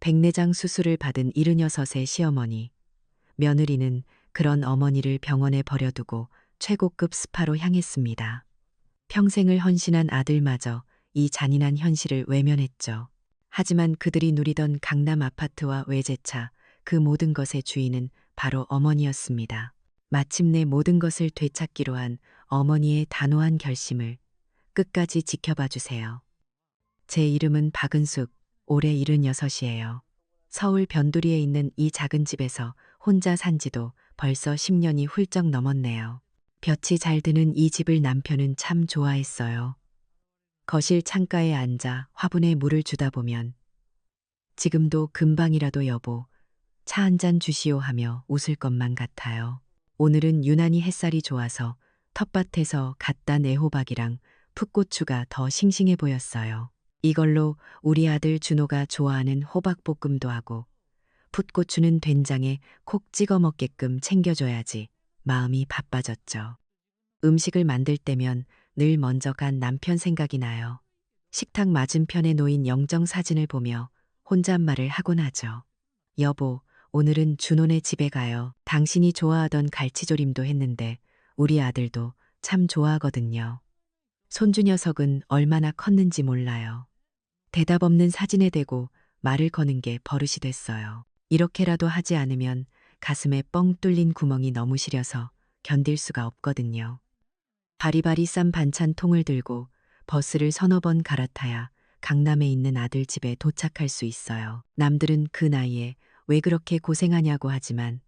백내장 수술을 받은 76의 시어머니. 며느리는 그런 어머니를 병원에 버려두고 최고급 스파로 향했습니다. 평생을 헌신한 아들마저 이 잔인한 현실을 외면했죠. 하지만 그들이 누리던 강남 아파트와 외제차, 그 모든 것의 주인은 바로 어머니였습니다. 마침내 모든 것을 되찾기로 한 어머니의 단호한 결심을 끝까지 지켜봐 주세요. 제 이름은 박은숙, 올해 76이에요. 서울 변두리에 있는 이 작은 집에서 혼자 산 지도 벌써 10년이 훌쩍 넘었네요. 볕이 잘 드는 이 집을 남편은 참 좋아했어요. 거실 창가에 앉아 화분에 물을 주다 보면 지금도 금방이라도 여보, 차 한 잔 주시오 하며 웃을 것만 같아요. 오늘은 유난히 햇살이 좋아서 텃밭에서 갓 딴 애호박이랑 풋고추가 더 싱싱해 보였어요. 이걸로 우리 아들 준호가 좋아하는 호박볶음도 하고 풋고추는 된장에 콕 찍어 먹게끔 챙겨줘야지 마음이 바빠졌죠. 음식을 만들 때면 늘 먼저 간 남편 생각이 나요. 식탁 맞은편에 놓인 영정 사진을 보며 혼잣말을 하곤 하죠. 여보, 오늘은 준호네 집에 가요. 당신이 좋아하던 갈치조림도 했는데 우리 아들도 참 좋아하거든요. 손주 녀석은 얼마나 컸는지 몰라요. 대답 없는 사진에 대고 말을 거는 게 버릇이 됐어요. 이렇게라도 하지 않으면 가슴에 뻥 뚫린 구멍이 너무 시려서 견딜 수가 없거든요. 바리바리 싼 반찬 통을 들고 버스를 서너 번 갈아타야 강남에 있는 아들 집에 도착할 수 있어요. 남들은 그 나이에 왜 그렇게 고생하냐고 하지만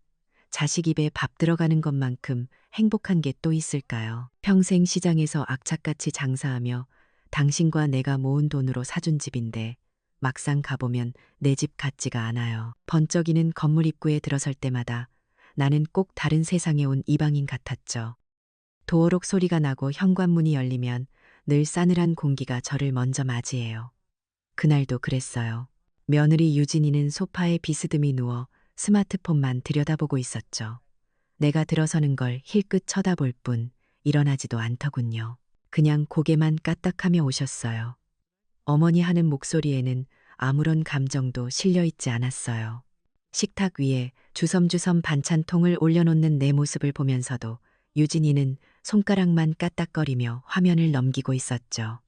자식 입에 밥 들어가는 것만큼 행복한 게 또 있을까요? 평생 시장에서 악착같이 장사하며 당신과 내가 모은 돈으로 사준 집인데 막상 가보면 내 집 같지가 않아요. 번쩍이는 건물 입구에 들어설 때마다 나는 꼭 다른 세상에 온 이방인 같았죠. 도어록 소리가 나고 현관문이 열리면 늘 싸늘한 공기가 저를 먼저 맞이해요. 그날도 그랬어요. 며느리 유진이는 소파에 비스듬히 누워 스마트폰만 들여다보고 있었죠. 내가 들어서는 걸 힐끗 쳐다볼 뿐 일어나지도 않더군요. 그냥 고개만 까딱하며 오셨어요. 어머니 하는 목소리에는 아무런 감정도 실려 있지 않았어요. 식탁 위에 주섬주섬 반찬통을 올려놓는 내 모습을 보면서도 유진이는 손가락만 까딱거리며 화면을 넘기고 있었죠.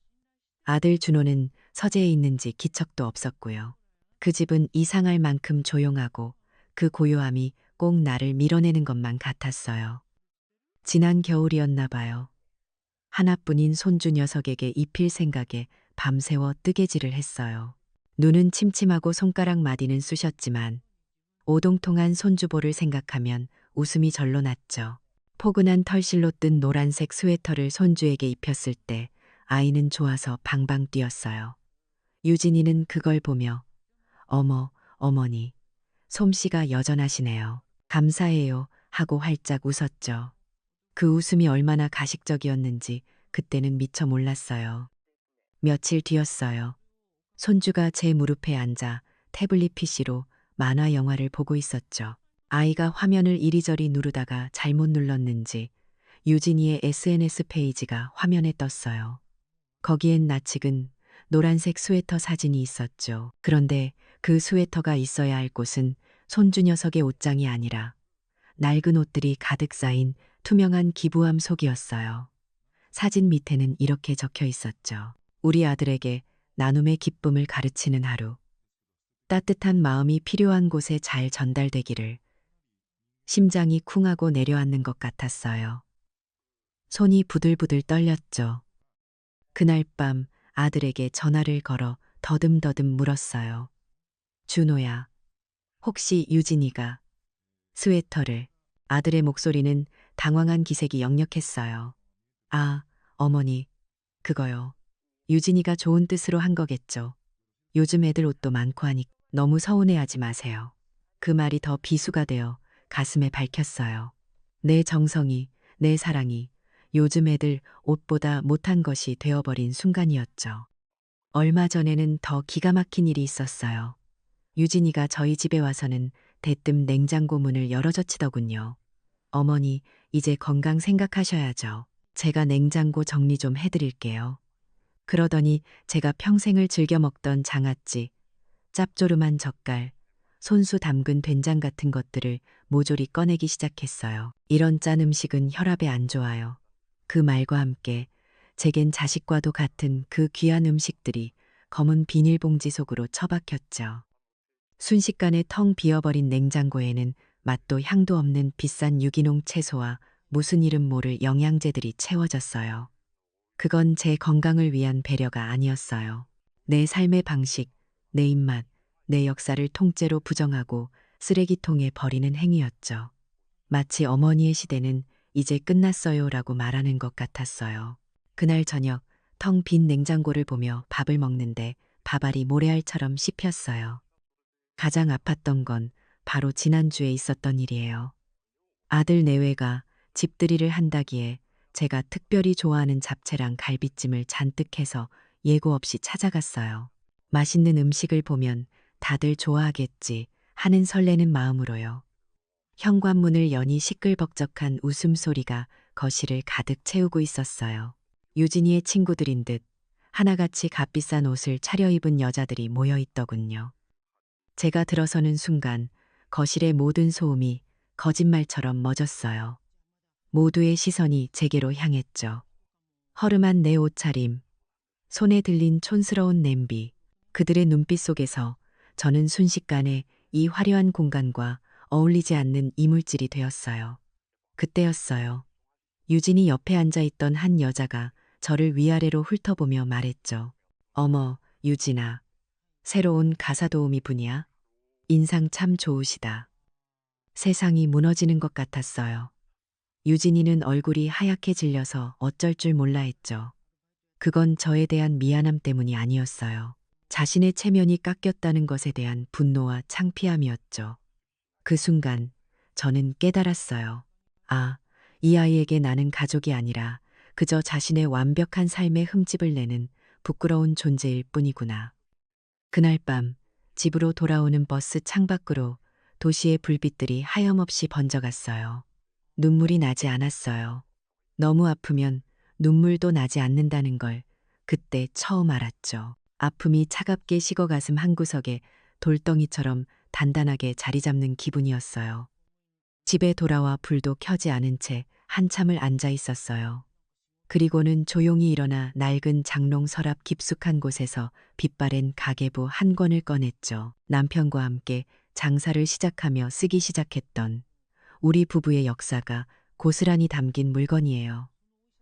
아들 준호는 서재에 있는지 기척도 없었고요. 그 집은 이상할 만큼 조용하고 그 고요함이 꼭 나를 밀어내는 것만 같았어요. 지난 겨울이었나 봐요. 하나뿐인 손주 녀석에게 입힐 생각에 밤새워 뜨개질을 했어요. 눈은 침침하고 손가락 마디는 쑤셨지만 오동통한 손주보를 생각하면 웃음이 절로 났죠. 포근한 털실로 뜬 노란색 스웨터를 손주에게 입혔을 때 아이는 좋아서 방방 뛰었어요. 유진이는 그걸 보며 어머, 어머니, 솜씨가 여전하시네요. 감사해요 하고 활짝 웃었죠. 그 웃음이 얼마나 가식적이었는지 그때는 미처 몰랐어요. 며칠 뒤였어요. 손주가 제 무릎에 앉아 태블릿 PC로 만화 영화를 보고 있었죠. 아이가 화면을 이리저리 누르다가 잘못 눌렀는지 유진이의 SNS 페이지가 화면에 떴어요. 거기엔 나측은 노란색 스웨터 사진이 있었죠. 그런데 그 스웨터가 있어야 할 곳은 손주 녀석의 옷장이 아니라 낡은 옷들이 가득 쌓인 투명한 기부함 속이었어요. 사진 밑에는 이렇게 적혀 있었죠. 우리 아들에게 나눔의 기쁨을 가르치는 하루. 따뜻한 마음이 필요한 곳에 잘 전달되기를. 심장이 쿵하고 내려앉는 것 같았어요. 손이 부들부들 떨렸죠. 그날 밤 아들에게 전화를 걸어 더듬더듬 물었어요. 준호야, 혹시 유진이가 스웨터를. 아들의 목소리는 당황한 기색이 역력했어요. 아, 어머니, 그거요. 유진이가 좋은 뜻으로 한 거겠죠. 요즘 애들 옷도 많고 하니 너무 서운해하지 마세요. 그 말이 더 비수가 되어 가슴에 박혔어요. 내 정성이, 내 사랑이 요즘 애들 옷보다 못한 것이 되어버린 순간이었죠. 얼마 전에는 더 기가 막힌 일이 있었어요. 유진이가 저희 집에 와서는 대뜸 냉장고 문을 열어젖히더군요. 어머니, 이제 건강 생각하셔야죠. 제가 냉장고 정리 좀 해드릴게요. 그러더니 제가 평생을 즐겨 먹던 장아찌, 짭조름한 젓갈, 손수 담근 된장 같은 것들을 모조리 꺼내기 시작했어요. 이런 짠 음식은 혈압에 안 좋아요. 그 말과 함께 제겐 자식과도 같은 그 귀한 음식들이 검은 비닐봉지 속으로 처박혔죠. 순식간에 텅 비어버린 냉장고에는 맛도 향도 없는 비싼 유기농 채소와 무슨 이름 모를 영양제들이 채워졌어요. 그건 제 건강을 위한 배려가 아니었어요. 내 삶의 방식, 내 입맛, 내 역사를 통째로 부정하고 쓰레기통에 버리는 행위였죠. 마치 어머니의 시대는 이제 끝났어요라고 말하는 것 같았어요. 그날 저녁 텅 빈 냉장고를 보며 밥을 먹는데 밥알이 모래알처럼 씹혔어요. 가장 아팠던 건 바로 지난주에 있었던 일이에요. 아들 내외가 집들이를 한다기에 제가 특별히 좋아하는 잡채랑 갈비찜을 잔뜩 해서 예고 없이 찾아갔어요. 맛있는 음식을 보면 다들 좋아하겠지 하는 설레는 마음으로요. 현관문을 여니 시끌벅적한 웃음소리가 거실을 가득 채우고 있었어요. 유진이의 친구들인 듯 하나같이 값비싼 옷을 차려입은 여자들이 모여 있더군요. 제가 들어서는 순간 거실의 모든 소음이 거짓말처럼 멎었어요. 모두의 시선이 제게로 향했죠. 허름한 내 옷차림, 손에 들린 촌스러운 냄비, 그들의 눈빛 속에서 저는 순식간에 이 화려한 공간과 어울리지 않는 이물질이 되었어요. 그때였어요. 유진이 옆에 앉아 있던 한 여자가 저를 위아래로 훑어보며 말했죠. 어머, 유진아. 새로운 가사도우미 분이야? 인상 참 좋으시다. 세상이 무너지는 것 같았어요. 유진이는 얼굴이 하얗게 질려서 어쩔 줄 몰라 했죠. 그건 저에 대한 미안함 때문이 아니었어요. 자신의 체면이 깎였다는 것에 대한 분노와 창피함이었죠. 그 순간 저는 깨달았어요. 아, 이 아이에게 나는 가족이 아니라 그저 자신의 완벽한 삶의 흠집을 내는 부끄러운 존재일 뿐이구나. 그날 밤 집으로 돌아오는 버스 창밖으로 도시의 불빛들이 하염없이 번져갔어요. 눈물이 나지 않았어요. 너무 아프면 눈물도 나지 않는다는 걸 그때 처음 알았죠. 아픔이 차갑게 식어 가슴 한구석에 돌덩이처럼 단단하게 자리 잡는 기분이었어요. 집에 돌아와 불도 켜지 않은 채 한참을 앉아 있었어요. 그리고는 조용히 일어나 낡은 장롱 서랍 깊숙한 곳에서 빛바랜 가계부 한 권을 꺼냈죠. 남편과 함께 장사를 시작하며 쓰기 시작했던 우리 부부의 역사가 고스란히 담긴 물건이에요.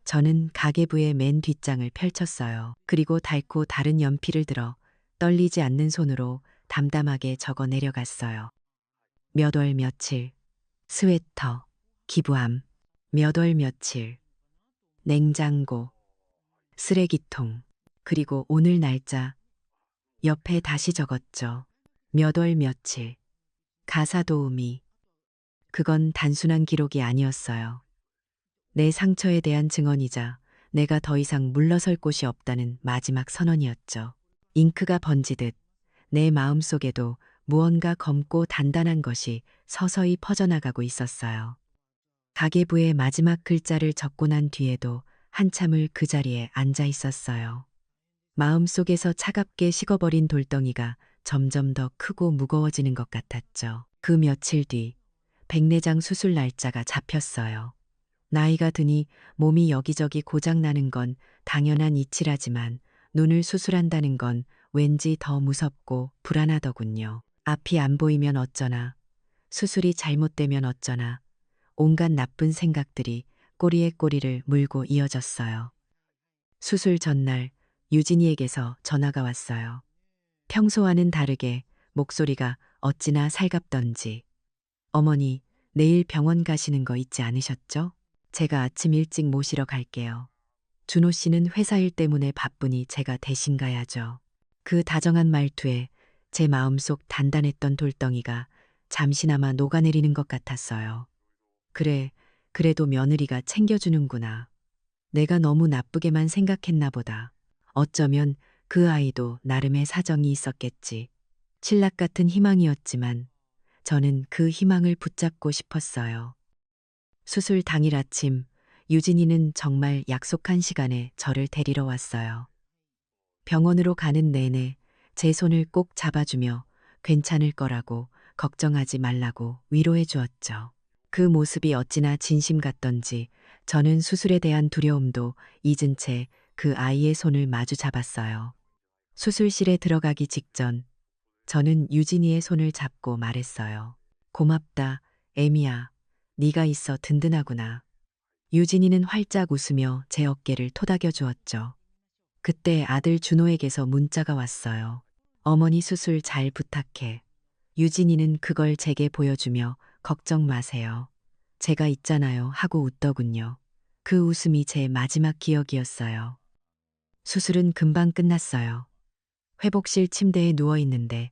저는 가계부의 맨 뒷장을 펼쳤어요. 그리고 달고 다른 연필을 들어 떨리지 않는 손으로 담담하게 적어 내려갔어요. 몇 월 며칠, 스웨터, 기부함, 몇 월 며칠, 냉장고, 쓰레기통, 그리고 오늘 날짜, 옆에 다시 적었죠. 몇 월 며칠, 가사도우미. 그건 단순한 기록이 아니었어요. 내 상처에 대한 증언이자 내가 더 이상 물러설 곳이 없다는 마지막 선언이었죠. 잉크가 번지듯 내 마음속에도 무언가 검고 단단한 것이 서서히 퍼져나가고 있었어요. 가계부의 마지막 글자를 적고 난 뒤에도 한참을 그 자리에 앉아 있었어요. 마음속에서 차갑게 식어버린 돌덩이가 점점 더 크고 무거워지는 것 같았죠. 그 며칠 뒤 백내장 수술 날짜가 잡혔어요. 나이가 드니 몸이 여기저기 고장나는 건 당연한 이치라지만 눈을 수술한다는 건 왠지 더 무섭고 불안하더군요. 앞이 안 보이면 어쩌나, 수술이 잘못되면 어쩌나, 온갖 나쁜 생각들이 꼬리에 꼬리를 물고 이어졌어요. 수술 전날 유진이에게서 전화가 왔어요. 평소와는 다르게 목소리가 어찌나 살갑던지. 어머니, 내일 병원 가시는 거 잊지 않으셨죠? 제가 아침 일찍 모시러 갈게요. 준호 씨는 회사 일 때문에 바쁘니 제가 대신 가야죠. 그 다정한 말투에 제 마음속 단단했던 돌덩이가 잠시나마 녹아내리는 것 같았어요. 그래, 그래도 며느리가 챙겨주는구나. 내가 너무 나쁘게만 생각했나 보다. 어쩌면 그 아이도 나름의 사정이 있었겠지. 신락 같은 희망이었지만 저는 그 희망을 붙잡고 싶었어요. 수술 당일 아침, 유진이는 정말 약속한 시간에 저를 데리러 왔어요. 병원으로 가는 내내 제 손을 꼭 잡아주며 괜찮을 거라고 걱정하지 말라고 위로해 주었죠. 그 모습이 어찌나 진심 같던지 저는 수술에 대한 두려움도 잊은 채 그 아이의 손을 마주 잡았어요. 수술실에 들어가기 직전 저는 유진이의 손을 잡고 말했어요. 고맙다, 에미야. 네가 있어 든든하구나. 유진이는 활짝 웃으며 제 어깨를 토닥여 주었죠. 그때 아들 준호에게서 문자가 왔어요. 어머니 수술 잘 부탁해. 유진이는 그걸 제게 보여주며 걱정 마세요. 제가 있잖아요 하고 웃더군요. 그 웃음이 제 마지막 기억이었어요. 수술은 금방 끝났어요. 회복실 침대에 누워 있는데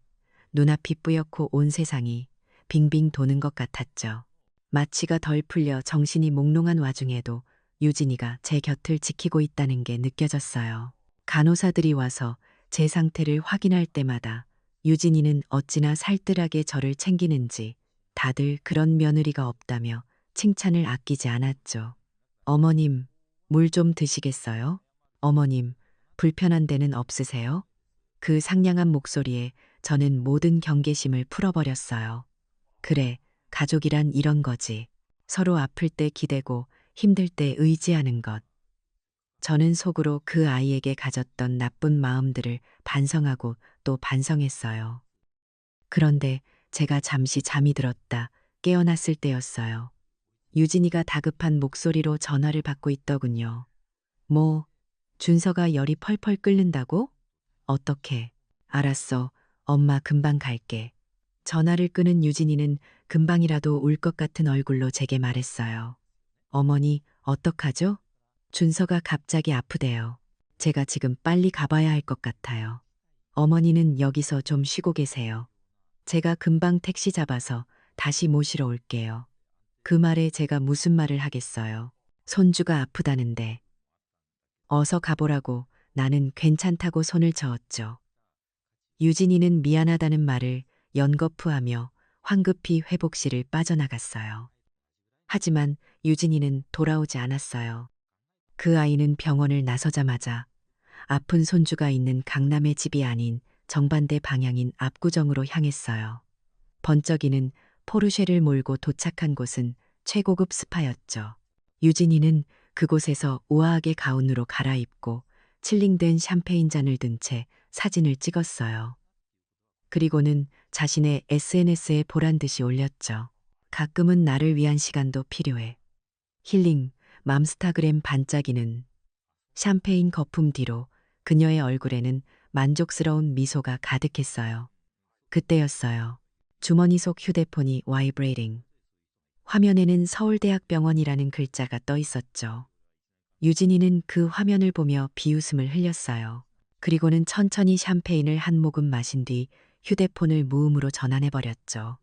눈앞이 뿌옇고 온 세상이 빙빙 도는 것 같았죠. 마취가 덜 풀려 정신이 몽롱한 와중에도 유진이가 제 곁을 지키고 있다는 게 느껴졌어요. 간호사들이 와서 제 상태를 확인할 때마다 유진이는 어찌나 살뜰하게 저를 챙기는지 다들 그런 며느리가 없다며 칭찬을 아끼지 않았죠. 어머님, 물 좀 드시겠어요? 어머님, 불편한 데는 없으세요? 그 상냥한 목소리에 저는 모든 경계심을 풀어버렸어요. 그래, 가족이란 이런 거지. 서로 아플 때 기대고 힘들 때 의지하는 것. 저는 속으로 그 아이에게 가졌던 나쁜 마음들을 반성하고 또 반성했어요. 그런데 제가 잠시 잠이 들었다 깨어났을 때였어요. 유진이가 다급한 목소리로 전화를 받고 있더군요. 뭐, 준서가 열이 펄펄 끓는다고? 어떻게? 알았어. 엄마 금방 갈게. 전화를 끊은 유진이는 금방이라도 울 것 같은 얼굴로 제게 말했어요. 어머니, 어떡하죠? 준서가 갑자기 아프대요. 제가 지금 빨리 가봐야 할 것 같아요. 어머니는 여기서 좀 쉬고 계세요. 제가 금방 택시 잡아서 다시 모시러 올게요. 그 말에 제가 무슨 말을 하겠어요. 손주가 아프다는데. 어서 가보라고 나는 괜찮다고 손을 저었죠. 유진이는 미안하다는 말을 연거푸하며 황급히 회복실을 빠져나갔어요. 하지만 유진이는 돌아오지 않았어요. 그 아이는 병원을 나서자마자 아픈 손주가 있는 강남의 집이 아닌 정반대 방향인 압구정으로 향했어요. 번쩍이는 포르쉐를 몰고 도착한 곳은 최고급 스파였죠. 유진이는 그곳에서 우아하게 가운으로 갈아입고 칠링된 샴페인 잔을 든 채 사진을 찍었어요. 그리고는 자신의 SNS에 보란 듯이 올렸죠. 가끔은 나를 위한 시간도 필요해. 힐링, 맘스타그램 반짝이는 샴페인 거품 뒤로 그녀의 얼굴에는 만족스러운 미소가 가득했어요. 그때였어요. 주머니 속 휴대폰이 와이브레이팅. 화면에는 서울대학병원이라는 글자가 떠 있었죠. 유진이는 그 화면을 보며 비웃음을 흘렸어요. 그리고는 천천히 샴페인을 한 모금 마신 뒤 휴대폰을 무음으로 전환해버렸죠.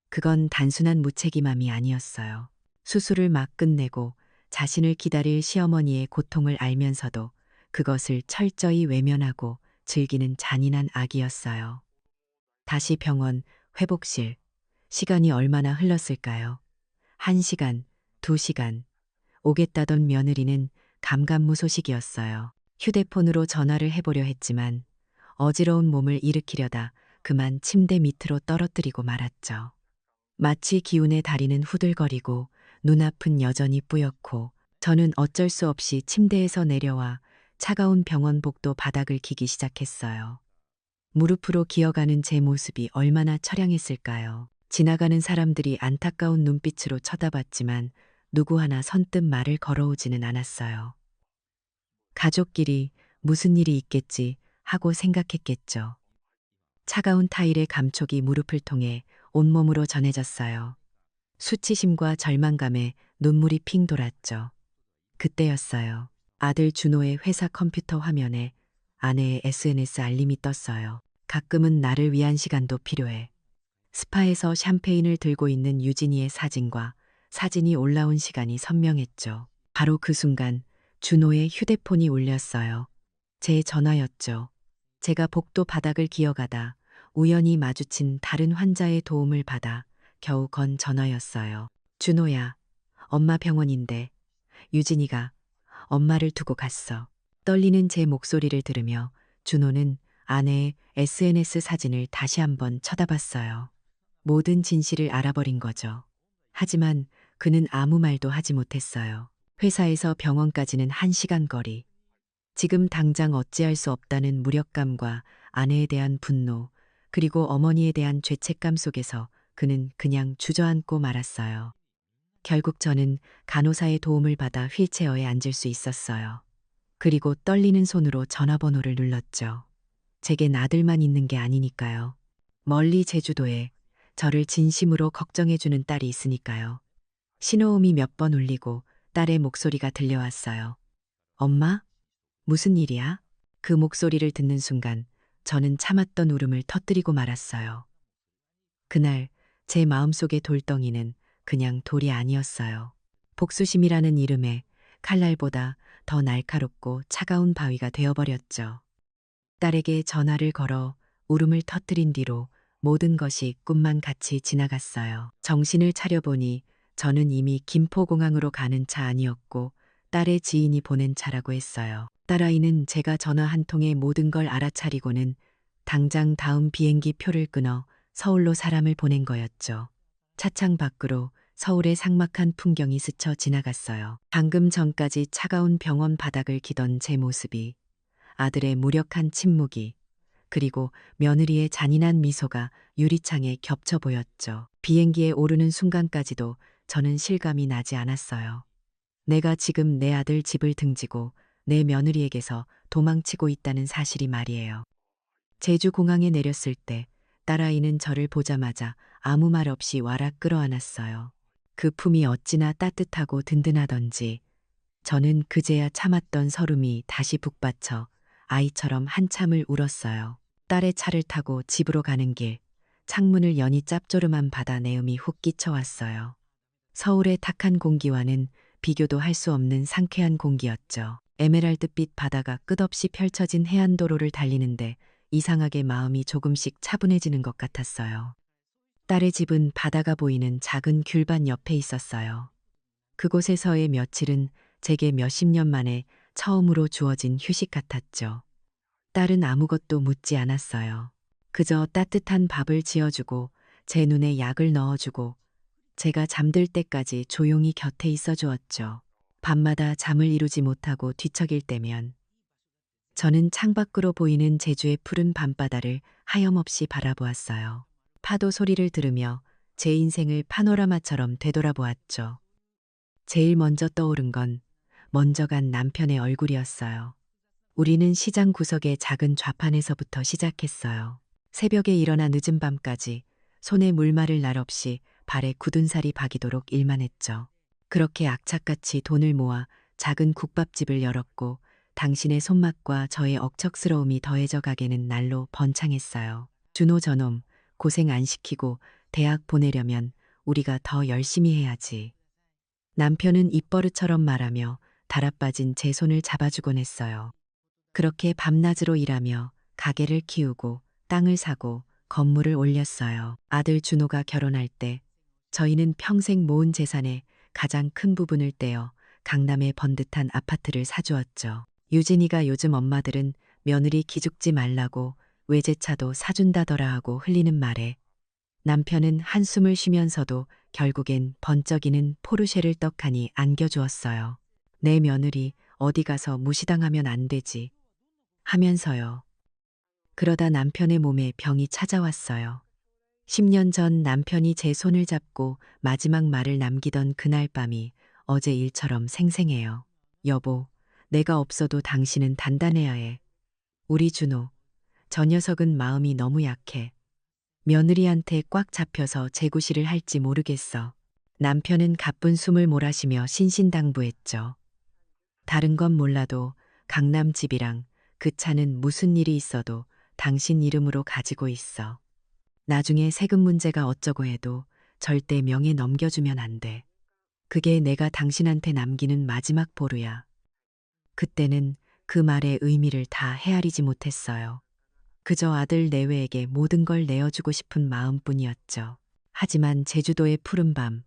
그건 단순한 무책임함이 아니었어요. 수술을 막 끝내고 자신을 기다릴 시어머니의 고통을 알면서도 그것을 철저히 외면하고 즐기는 잔인한 악이었어요. 다시 병원, 회복실. 시간이 얼마나 흘렀을까요? 1시간, 2시간. 오겠다던 며느리는 감감무소식이었어요. 휴대폰으로 전화를 해보려 했지만 어지러운 몸을 일으키려다 그만 침대 밑으로 떨어뜨리고 말았죠. 마치 기운의 다리는 후들거리고 눈앞은 여전히 뿌옇고 저는 어쩔 수 없이 침대에서 내려와 차가운 병원 복도 바닥을 기기 시작했어요. 무릎으로 기어가는 제 모습이 얼마나 처량했을까요? 지나가는 사람들이 안타까운 눈빛으로 쳐다봤지만 누구 하나 선뜻 말을 걸어오지는 않았어요. 가족끼리 무슨 일이 있겠지 하고 생각했겠죠. 차가운 타일의 감촉이 무릎을 통해 온몸으로 전해졌어요. 수치심과 절망감에 눈물이 핑 돌았죠. 그때였어요. 아들 준호의 회사 컴퓨터 화면에 아내의 SNS 알림이 떴어요. 가끔은 나를 위한 시간도 필요해. 스파에서 샴페인을 들고 있는 유진이의 사진과 사진이 올라온 시간이 선명했죠. 바로 그 순간 준호의 휴대폰이 울렸어요. 제 전화였죠. 제가 복도 바닥을 기어가다 우연히 마주친 다른 환자의 도움을 받아 겨우 건 전화였어요. 준호야, 엄마 병원인데 유진이가 엄마를 두고 갔어. 떨리는 제 목소리를 들으며 준호는 아내의 SNS 사진을 다시 한번 쳐다봤어요. 모든 진실을 알아버린 거죠. 하지만 그는 아무 말도 하지 못했어요. 회사에서 병원까지는 1시간 거리. 지금 당장 어찌할 수 없다는 무력감과 아내에 대한 분노, 그리고 어머니에 대한 죄책감 속에서 그는 그냥 주저앉고 말았어요. 결국 저는 간호사의 도움을 받아 휠체어에 앉을 수 있었어요. 그리고 떨리는 손으로 전화번호를 눌렀죠. 제겐 아들만 있는 게 아니니까요. 멀리 제주도에 저를 진심으로 걱정해주는 딸이 있으니까요. 신호음이 몇 번 울리고 딸의 목소리가 들려왔어요. 엄마? 무슨 일이야? 그 목소리를 듣는 순간 저는 참았던 울음을 터뜨리고 말았어요. 그날 제 마음속의 돌덩이는 그냥 돌이 아니었어요. 복수심이라는 이름에 칼날보다 더 날카롭고 차가운 바위가 되어버렸죠. 딸에게 전화를 걸어 울음을 터뜨린 뒤로 모든 것이 꿈만 같이 지나갔어요. 정신을 차려보니 저는 이미 김포공항으로 가는 차 아니었고 딸의 지인이 보낸 차라고 했어요. 딸아이는 제가 전화 한 통에 모든 걸 알아차리고는 당장 다음 비행기 표를 끊어 서울로 사람을 보낸 거였죠. 차창 밖으로 서울의 삭막한 풍경이 스쳐 지나갔어요. 방금 전까지 차가운 병원 바닥을 기던 제 모습이, 아들의 무력한 침묵이, 그리고 며느리의 잔인한 미소가 유리창에 겹쳐 보였죠. 비행기에 오르는 순간까지도 저는 실감이 나지 않았어요. 내가 지금 내 아들 집을 등지고 내 며느리에게서 도망치고 있다는 사실이 말이에요. 제주 공항에 내렸을 때 딸아이는 저를 보자마자 아무 말 없이 와락 끌어안았어요. 그 품이 어찌나 따뜻하고 든든하던지 저는 그제야 참았던 서름이 다시 북받쳐 아이처럼 한참을 울었어요. 딸의 차를 타고 집으로 가는 길, 창문을 여니 짭조름한 바다 내음이 훅 끼쳐왔어요. 서울의 탁한 공기와는 비교도 할 수 없는 상쾌한 공기였죠. 에메랄드빛 바다가 끝없이 펼쳐진 해안도로를 달리는데 이상하게 마음이 조금씩 차분해지는 것 같았어요. 딸의 집은 바다가 보이는 작은 귤밭 옆에 있었어요. 그곳에서의 며칠은 제게 몇십 년 만에 처음으로 주어진 휴식 같았죠. 딸은 아무것도 묻지 않았어요. 그저 따뜻한 밥을 지어주고 제 눈에 약을 넣어주고 제가 잠들 때까지 조용히 곁에 있어 주었죠. 밤마다 잠을 이루지 못하고 뒤척일 때면 저는 창밖으로 보이는 제주의 푸른 밤바다를 하염없이 바라보았어요. 파도 소리를 들으며 제 인생을 파노라마처럼 되돌아보았죠. 제일 먼저 떠오른 건 먼저 간 남편의 얼굴이었어요. 우리는 시장 구석의 작은 좌판에서부터 시작했어요. 새벽에 일어나 늦은 밤까지 손에 물마를 날 없이 발에 굳은 살이 박이도록 일만 했죠. 그렇게 악착같이 돈을 모아 작은 국밥집을 열었고 당신의 손맛과 저의 억척스러움이 더해져 가게는 날로 번창했어요. 준호 저놈 고생 안 시키고 대학 보내려면 우리가 더 열심히 해야지. 남편은 입버릇처럼 말하며 달아빠진 제 손을 잡아주곤 했어요. 그렇게 밤낮으로 일하며 가게를 키우고 땅을 사고 건물을 올렸어요. 아들 준호가 결혼할 때 저희는 평생 모은 재산의 가장 큰 부분을 떼어 강남의 번듯한 아파트를 사주었죠. 유진이가 요즘 엄마들은 며느리 기죽지 말라고 외제차도 사준다더라 하고 흘리는 말에 남편은 한숨을 쉬면서도 결국엔 번쩍이는 포르쉐를 떡하니 안겨주었어요. 내 며느리 어디 가서 무시당하면 안 되지 하면서요. 그러다 남편의 몸에 병이 찾아왔어요. 10년 전 남편이 제 손을 잡고 마지막 말을 남기던 그날 밤이 어제 일처럼 생생해요. 여보, 내가 없어도 당신은 단단해야 해. 우리 준호, 저 녀석은 마음이 너무 약해. 며느리한테 꽉 잡혀서 재구실을 할지 모르겠어. 남편은 가쁜 숨을 몰아쉬며 신신당부했죠. 다른 건 몰라도 강남 집이랑 그 차는 무슨 일이 있어도 당신 이름으로 가지고 있어. 나중에 세금 문제가 어쩌고 해도 절대 명예 넘겨주면 안 돼. 그게 내가 당신한테 남기는 마지막 보루야. 그때는 그 말의 의미를 다 헤아리지 못했어요. 그저 아들 내외에게 모든 걸 내어주고 싶은 마음뿐이었죠. 하지만 제주도의 푸른 밤,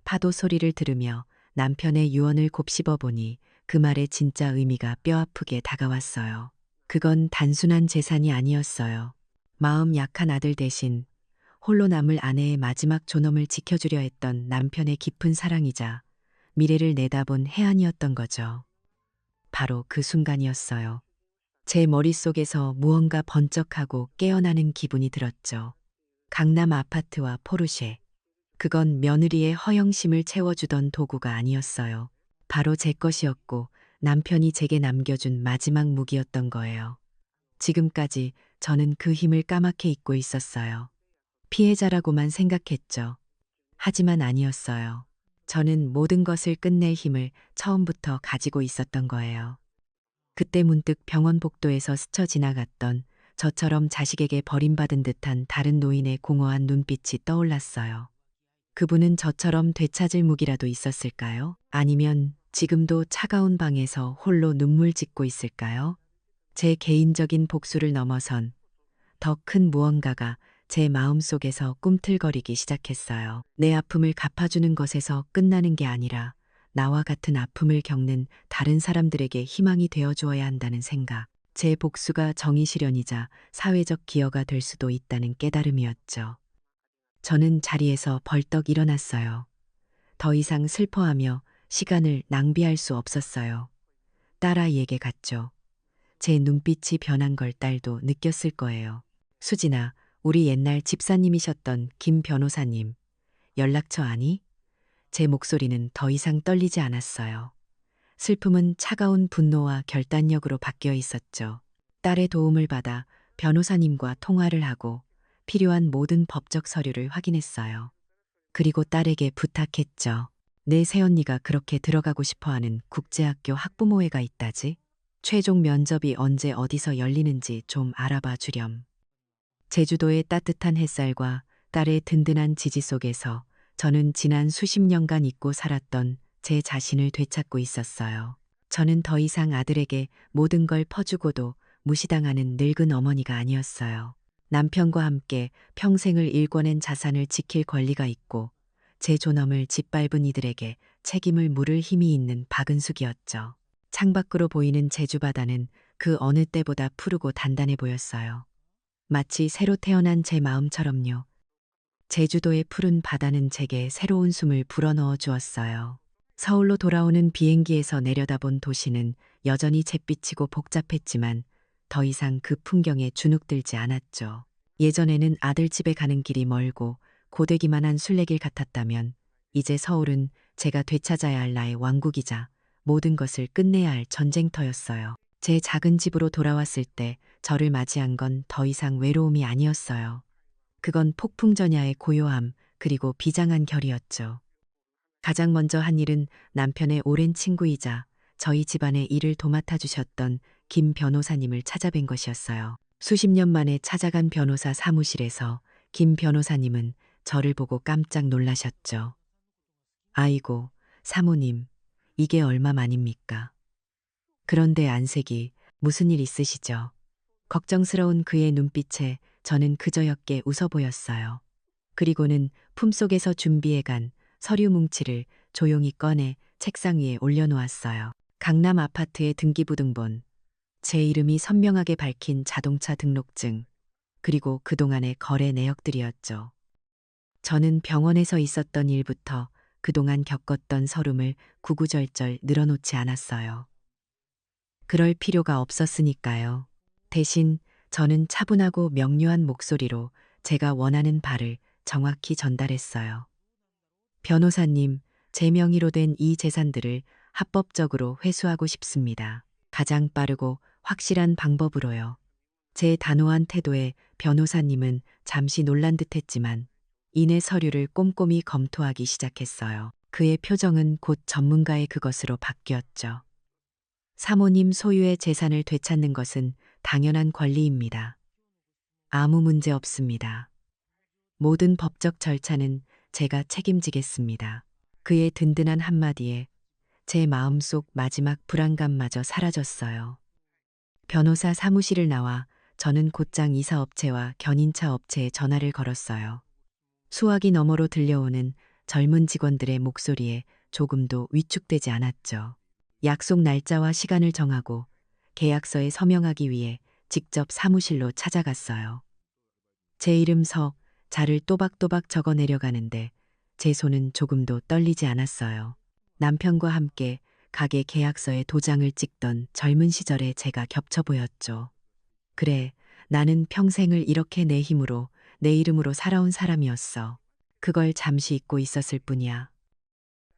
파도 소리를 들으며 남편의 유언을 곱씹어 보니 그 말의 진짜 의미가 뼈아프게 다가왔어요. 그건 단순한 재산이 아니었어요. 마음 약한 아들 대신 홀로 남을 아내의 마지막 존엄을 지켜주려 했던 남편의 깊은 사랑이자 미래를 내다본 해안이었던 거죠. 바로 그 순간이었어요. 제 머릿속에서 무언가 번쩍하고 깨어나는 기분이 들었죠. 강남 아파트와 포르쉐. 그건 며느리의 허영심을 채워주던 도구가 아니었어요. 바로 제 것이었고 남편이 제게 남겨준 마지막 무기였던 거예요. 지금까지 저는 그 힘을 까맣게 잊고 있었어요. 피해자라고만 생각했죠. 하지만 아니었어요. 저는 모든 것을 끝낼 힘을 처음부터 가지고 있었던 거예요. 그때 문득 병원 복도에서 스쳐 지나갔던 저처럼 자식에게 버림받은 듯한 다른 노인의 공허한 눈빛이 떠올랐어요. 그분은 저처럼 되찾을 무기라도 있었을까요? 아니면 지금도 차가운 방에서 홀로 눈물 짓고 있을까요? 제 개인적인 복수를 넘어선 더 큰 무언가가 제 마음속에서 꿈틀거리기 시작했어요. 내 아픔을 갚아주는 것에서 끝나는 게 아니라 나와 같은 아픔을 겪는 다른 사람들에게 희망이 되어 주어야 한다는 생각. 제 복수가 정의 실현이자 사회적 기여가 될 수도 있다는 깨달음이었죠. 저는 자리에서 벌떡 일어났어요. 더 이상 슬퍼하며 시간을 낭비할 수 없었어요. 딸아이에게 갔죠. 제 눈빛이 변한 걸 딸도 느꼈을 거예요. 수진아, 우리 옛날 집사님이셨던 김 변호사님, 연락처 아니? 제 목소리는 더 이상 떨리지 않았어요. 슬픔은 차가운 분노와 결단력으로 바뀌어 있었죠. 딸의 도움을 받아 변호사님과 통화를 하고 필요한 모든 법적 서류를 확인했어요. 그리고 딸에게 부탁했죠. 내 새언니가 그렇게 들어가고 싶어하는 국제학교 학부모회가 있다지? 최종 면접이 언제 어디서 열리는지 좀 알아봐 주렴. 제주도의 따뜻한 햇살과 딸의 든든한 지지 속에서 저는 지난 수십 년간 잊고 살았던 제 자신을 되찾고 있었어요. 저는 더 이상 아들에게 모든 걸 퍼주고도 무시당하는 늙은 어머니가 아니었어요. 남편과 함께 평생을 일궈낸 자산을 지킬 권리가 있고 제 존엄을 짓밟은 이들에게 책임을 물을 힘이 있는 박은숙이었죠. 창밖으로 보이는 제주 바다는 그 어느 때보다 푸르고 단단해 보였어요. 마치 새로 태어난 제 마음처럼요. 제주도의 푸른 바다는 제게 새로운 숨을 불어넣어 주었어요. 서울로 돌아오는 비행기에서 내려다본 도시는 여전히 잿빛이고 복잡했지만 더 이상 그 풍경에 주눅들지 않았죠. 예전에는 아들 집에 가는 길이 멀고 고되기만 한 순례길 같았다면 이제 서울은 제가 되찾아야 할 나의 왕국이자 모든 것을 끝내야 할 전쟁터였어요. 제 작은 집으로 돌아왔을 때 저를 맞이한 건 더 이상 외로움이 아니었어요. 그건 폭풍전야의 고요함 그리고 비장한 결이었죠. 가장 먼저 한 일은 남편의 오랜 친구이자 저희 집안의 일을 도맡아 주셨던 김 변호사님을 찾아뵌 것이었어요. 수십 년 만에 찾아간 변호사 사무실에서 김 변호사님은 저를 보고 깜짝 놀라셨죠. 아이고, 사모님, 이게 얼마만입니까? 그런데 안색이 무슨 일 있으시죠? 걱정스러운 그의 눈빛에 저는 그저였게 웃어 보였어요. 그리고는 품속에서 준비해간 서류 뭉치를 조용히 꺼내 책상 위에 올려놓았어요. 강남 아파트의 등기부등본, 제 이름이 선명하게 밝힌 자동차 등록증, 그리고 그동안의 거래 내역들이었죠. 저는 병원에서 있었던 일부터 그동안 겪었던 서름을 구구절절 늘어놓지 않았어요. 그럴 필요가 없었으니까요. 대신 저는 차분하고 명료한 목소리로 제가 원하는 바를 정확히 전달했어요. 변호사님, 제 명의로 된 이 재산들을 합법적으로 회수하고 싶습니다. 가장 빠르고 확실한 방법으로요. 제 단호한 태도에 변호사님은 잠시 놀란 듯 했지만 이내 서류를 꼼꼼히 검토하기 시작했어요. 그의 표정은 곧 전문가의 그것으로 바뀌었죠. 사모님 소유의 재산을 되찾는 것은 당연한 권리입니다. 아무 문제 없습니다. 모든 법적 절차는 제가 책임지겠습니다. 그의 든든한 한마디에 제 마음속 마지막 불안감마저 사라졌어요. 변호사 사무실을 나와 저는 곧장 이사업체와 견인차 업체에 전화를 걸었어요. 수화기 너머로 들려오는 젊은 직원들의 목소리에 조금도 위축되지 않았죠. 약속 날짜와 시간을 정하고 계약서에 서명하기 위해 직접 사무실로 찾아갔어요. 제 이름 자를 또박또박 적어 내려가는데 제 손은 조금도 떨리지 않았어요. 남편과 함께 가게 계약서에 도장을 찍던 젊은 시절의 제가 겹쳐 보였죠. 그래, 나는 평생을 이렇게 내 힘으로, 내 이름으로 살아온 사람이었어. 그걸 잠시 잊고 있었을 뿐이야.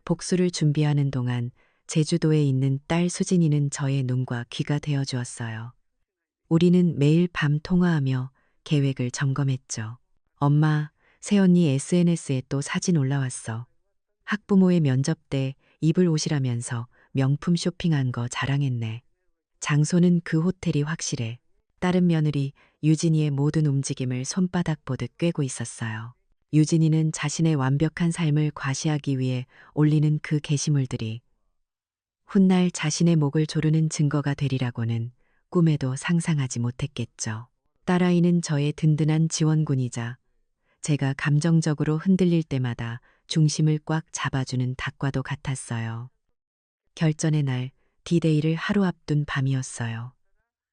복수를 준비하는 동안 제주도에 있는 딸 수진이는 저의 눈과 귀가 되어 주었어요. 우리는 매일 밤 통화하며 계획을 점검했죠. 엄마, 새언니 SNS에 또 사진 올라왔어. 학부모의 면접 때 입을 옷이라면서 명품 쇼핑한 거 자랑했네. 장소는 그 호텔이 확실해. 다른 며느리 유진이의 모든 움직임을 손바닥 보듯 꿰고 있었어요. 유진이는 자신의 완벽한 삶을 과시하기 위해 올리는 그 게시물들이 훗날 자신의 목을 조르는 증거가 되리라고는 꿈에도 상상하지 못했겠죠. 딸아이는 저의 든든한 지원군이자 제가 감정적으로 흔들릴 때마다 중심을 꽉 잡아주는 닭과도 같았어요. 결전의 날, 디데이를 하루 앞둔 밤이었어요.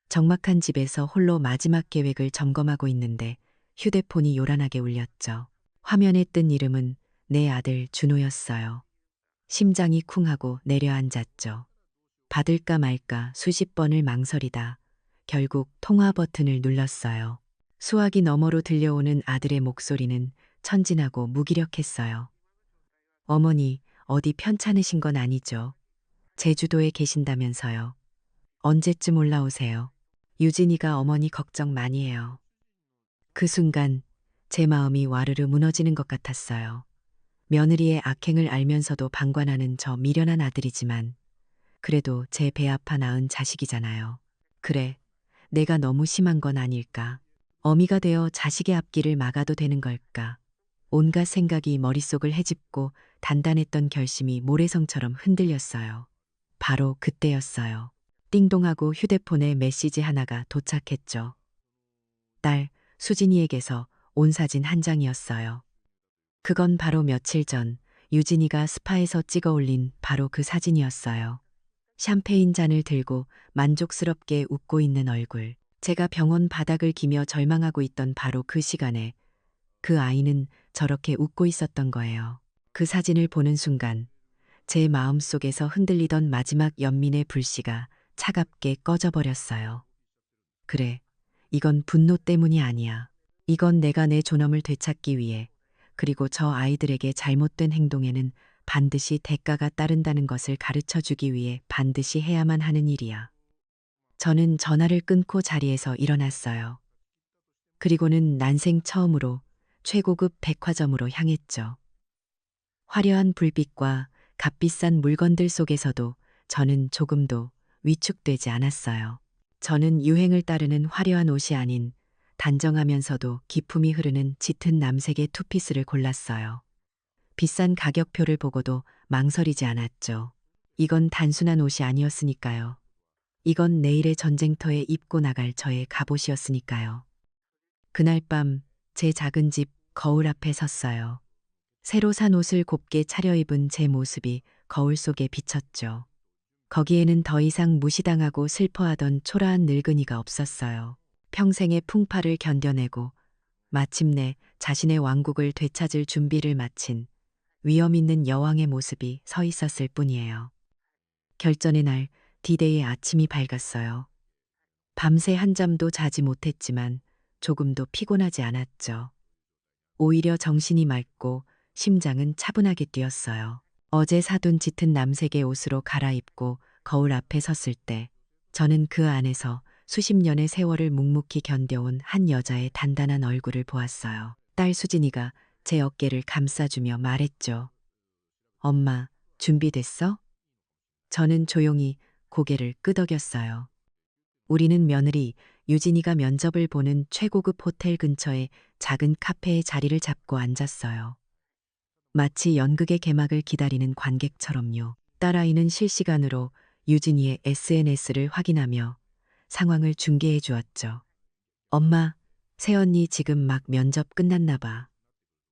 적막한 집에서 홀로 마지막 계획을 점검하고 있는데 휴대폰이 요란하게 울렸죠. 화면에 뜬 이름은 내 아들 준호였어요. 심장이 쿵하고 내려앉았죠. 받을까 말까 수십 번을 망설이다 결국 통화 버튼을 눌렀어요. 수화기 너머로 들려오는 아들의 목소리는 천진하고 무기력했어요. 어머니, 어디 편찮으신 건 아니죠? 제주도에 계신다면서요. 언제쯤 올라오세요? 유진이가 어머니 걱정 많이 해요. 그 순간 제 마음이 와르르 무너지는 것 같았어요. 며느리의 악행을 알면서도 방관하는 저 미련한 아들이지만 그래도 제 배 아파 낳은 자식이잖아요. 그래, 내가 너무 심한 건 아닐까? 어미가 되어 자식의 앞길을 막아도 되는 걸까? 온갖 생각이 머릿속을 헤집고 단단했던 결심이 모래성처럼 흔들렸어요. 바로 그때였어요. 띵동하고 휴대폰에 메시지 하나가 도착했죠. 딸, 수진이에게서 온 사진 한 장이었어요. 그건 바로 며칠 전 유진이가 스파에서 찍어 올린 바로 그 사진이었어요. 샴페인 잔을 들고 만족스럽게 웃고 있는 얼굴. 제가 병원 바닥을 기며 절망하고 있던 바로 그 시간에 그 아이는 저렇게 웃고 있었던 거예요. 그 사진을 보는 순간 제 마음속에서 흔들리던 마지막 연민의 불씨가 차갑게 꺼져버렸어요. 그래, 이건 분노 때문이 아니야. 이건 내가 내 존엄을 되찾기 위해 그리고 저 아이들에게 잘못된 행동에는 반드시 대가가 따른다는 것을 가르쳐 주기 위해 반드시 해야만 하는 일이야. 저는 전화를 끊고 자리에서 일어났어요. 그리고는 난생 처음으로 최고급 백화점으로 향했죠. 화려한 불빛과 값비싼 물건들 속에서도 저는 조금도 위축되지 않았어요. 저는 유행을 따르는 화려한 옷이 아닌 단정하면서도 기품이 흐르는 짙은 남색의 투피스를 골랐어요. 비싼 가격표를 보고도 망설이지 않았죠. 이건 단순한 옷이 아니었으니까요. 이건 내일의 전쟁터에 입고 나갈 저의 갑옷이었으니까요. 그날 밤 제 작은 집 거울 앞에 섰어요. 새로 산 옷을 곱게 차려입은 제 모습이 거울 속에 비쳤죠. 거기에는 더 이상 무시당하고 슬퍼하던 초라한 늙은이가 없었어요. 평생의 풍파를 견뎌내고 마침내 자신의 왕국을 되찾을 준비를 마친 위엄 있는 여왕의 모습이 서 있었을 뿐이에요. 결전의 날 디데이의 아침이 밝았어요. 밤새 한잠도 자지 못했지만 조금도 피곤하지 않았죠. 오히려 정신이 맑고 심장은 차분하게 뛰었어요. 어제 사둔 짙은 남색의 옷으로 갈아입고 거울 앞에 섰을 때 저는 그 안에서 수십 년의 세월을 묵묵히 견뎌온 한 여자의 단단한 얼굴을 보았어요. 딸 수진이가 제 어깨를 감싸주며 말했죠. 엄마, 준비됐어? 저는 조용히 고개를 끄덕였어요. 우리는 며느리 유진이가 면접을 보는 최고급 호텔 근처의 작은 카페에 자리를 잡고 앉았어요. 마치 연극의 개막을 기다리는 관객처럼요. 딸아이는 실시간으로 유진이의 SNS를 확인하며 상황을 중계해 주었죠. 엄마, 새언니 지금 막 면접 끝났나 봐.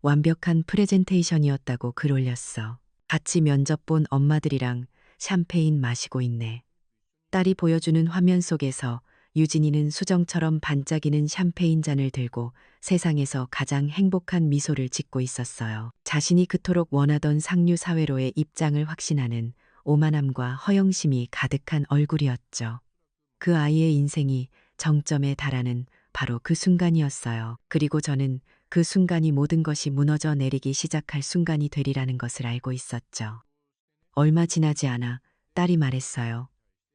완벽한 프레젠테이션이었다고 글 올렸어. 같이 면접 본 엄마들이랑 샴페인 마시고 있네. 딸이 보여주는 화면 속에서 유진이는 수정처럼 반짝이는 샴페인 잔을 들고 세상에서 가장 행복한 미소를 짓고 있었어요. 자신이 그토록 원하던 상류 사회로의 입장을 확신하는 오만함과 허영심이 가득한 얼굴이었죠. 그 아이의 인생이 정점에 달하는 바로 그 순간이었어요. 그리고 저는 그 순간이 모든 것이 무너져 내리기 시작할 순간이 되리라는 것을 알고 있었죠. 얼마 지나지 않아 딸이 말했어요.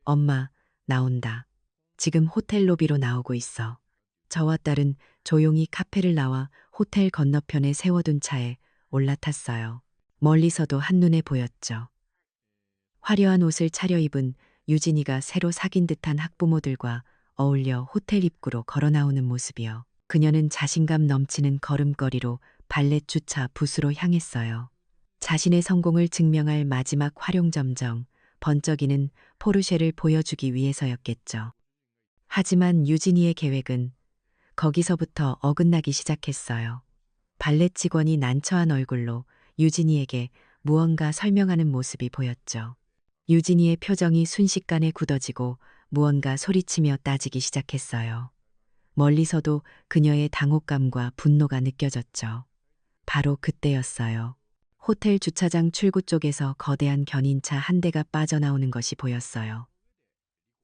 엄마, 나온다. 지금 호텔 로비로 나오고 있어. 저와 딸은 조용히 카페를 나와 호텔 건너편에 세워둔 차에 올라탔어요. 멀리서도 한눈에 보였죠. 화려한 옷을 차려입은 유진이가 새로 사귄 듯한 학부모들과 어울려 호텔 입구로 걸어 나오는 모습이요. 그녀는 자신감 넘치는 걸음걸이로 발렛 주차 부스로 향했어요. 자신의 성공을 증명할 마지막 활용점정, 번쩍이는 포르쉐를 보여주기 위해서였겠죠. 하지만 유진이의 계획은 거기서부터 어긋나기 시작했어요. 발렛 직원이 난처한 얼굴로 유진이에게 무언가 설명하는 모습이 보였죠. 유진이의 표정이 순식간에 굳어지고 무언가 소리치며 따지기 시작했어요. 멀리서도 그녀의 당혹감과 분노가 느껴졌죠. 바로 그때였어요. 호텔 주차장 출구 쪽에서 거대한 견인차 한 대가 빠져나오는 것이 보였어요.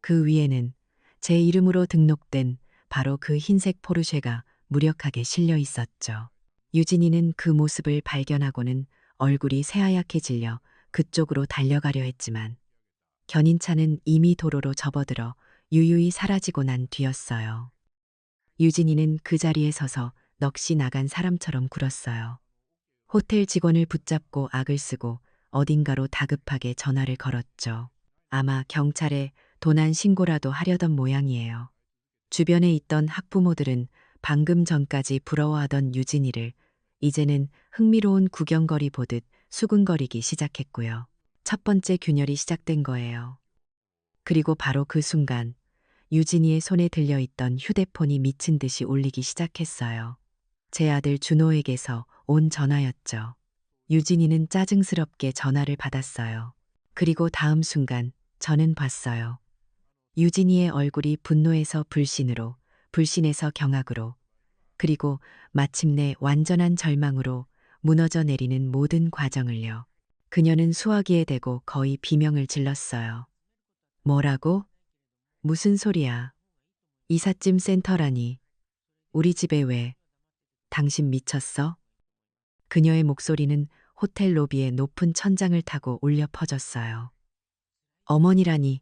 그 위에는 제 이름으로 등록된 바로 그 흰색 포르쉐가 무력하게 실려 있었죠. 유진이는 그 모습을 발견하고는 얼굴이 새하얗게 질려 그쪽으로 달려가려 했지만 견인차는 이미 도로로 접어들어 유유히 사라지고 난 뒤였어요. 유진이는 그 자리에 서서 넋이 나간 사람처럼 굴었어요. 호텔 직원을 붙잡고 악을 쓰고 어딘가로 다급하게 전화를 걸었죠. 아마 경찰에 도난 신고라도 하려던 모양이에요. 주변에 있던 학부모들은 방금 전까지 부러워하던 유진이를 이제는 흥미로운 구경거리 보듯 수군거리기 시작했고요. 첫 번째 균열이 시작된 거예요. 그리고 바로 그 순간 유진이의 손에 들려있던 휴대폰이 미친 듯이 울리기 시작했어요. 제 아들 준호에게서 온 전화였죠. 유진이는 짜증스럽게 전화를 받았어요. 그리고 다음 순간 저는 봤어요. 유진이의 얼굴이 분노에서 불신으로, 불신에서 경악으로, 그리고 마침내 완전한 절망으로 무너져 내리는 모든 과정을요. 그녀는 수화기에 대고 거의 비명을 질렀어요. 뭐라고? 무슨 소리야? 이삿짐 센터라니. 우리 집에 왜? 당신 미쳤어? 그녀의 목소리는 호텔 로비의 높은 천장을 타고 울려 퍼졌어요. 어머니라니,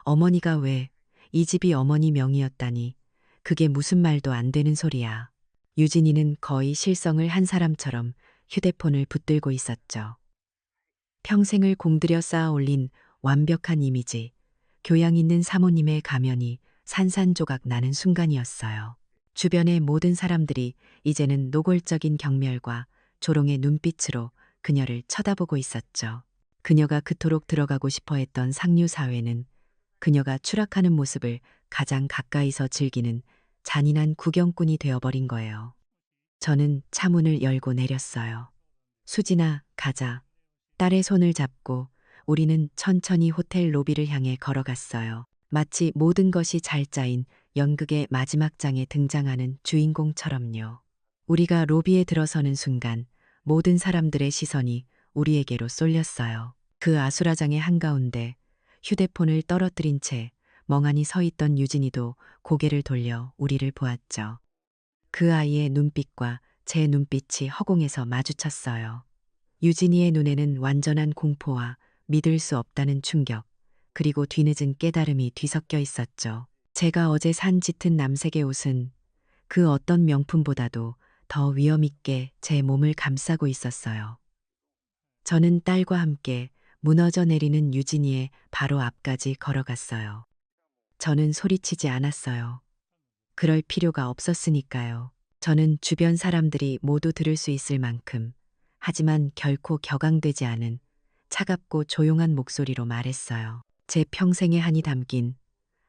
어머니가 왜, 이 집이 어머니 명의였다니, 그게 무슨 말도 안 되는 소리야. 유진이는 거의 실성을 한 사람처럼 휴대폰을 붙들고 있었죠. 평생을 공들여 쌓아 올린 완벽한 이미지, 교양 있는 사모님의 가면이 산산조각 나는 순간이었어요. 주변의 모든 사람들이 이제는 노골적인 경멸과 조롱의 눈빛으로 그녀를 쳐다보고 있었죠. 그녀가 그토록 들어가고 싶어 했던 상류 사회는 그녀가 추락하는 모습을 가장 가까이서 즐기는 잔인한 구경꾼이 되어버린 거예요. 저는 차문을 열고 내렸어요. 수진아, 가자. 딸의 손을 잡고 우리는 천천히 호텔 로비를 향해 걸어갔어요. 마치 모든 것이 잘 짜인 연극의 마지막 장에 등장하는 주인공처럼요. 우리가 로비에 들어서는 순간 모든 사람들의 시선이 우리에게로 쏠렸어요. 그 아수라장의 한가운데 휴대폰을 떨어뜨린 채 멍하니 서 있던 유진이도 고개를 돌려 우리를 보았죠. 그 아이의 눈빛과 제 눈빛이 허공에서 마주쳤어요. 유진이의 눈에는 완전한 공포와 믿을 수 없다는 충격, 그리고 뒤늦은 깨달음이 뒤섞여 있었죠. 제가 어제 산 짙은 남색의 옷은 그 어떤 명품보다도 더 위엄있게 제 몸을 감싸고 있었어요. 저는 딸과 함께 무너져 내리는 유진이의 바로 앞까지 걸어갔어요. 저는 소리치지 않았어요. 그럴 필요가 없었으니까요. 저는 주변 사람들이 모두 들을 수 있을 만큼, 하지만 결코 격앙되지 않은 차갑고 조용한 목소리로 말했어요. 제 평생의 한이 담긴,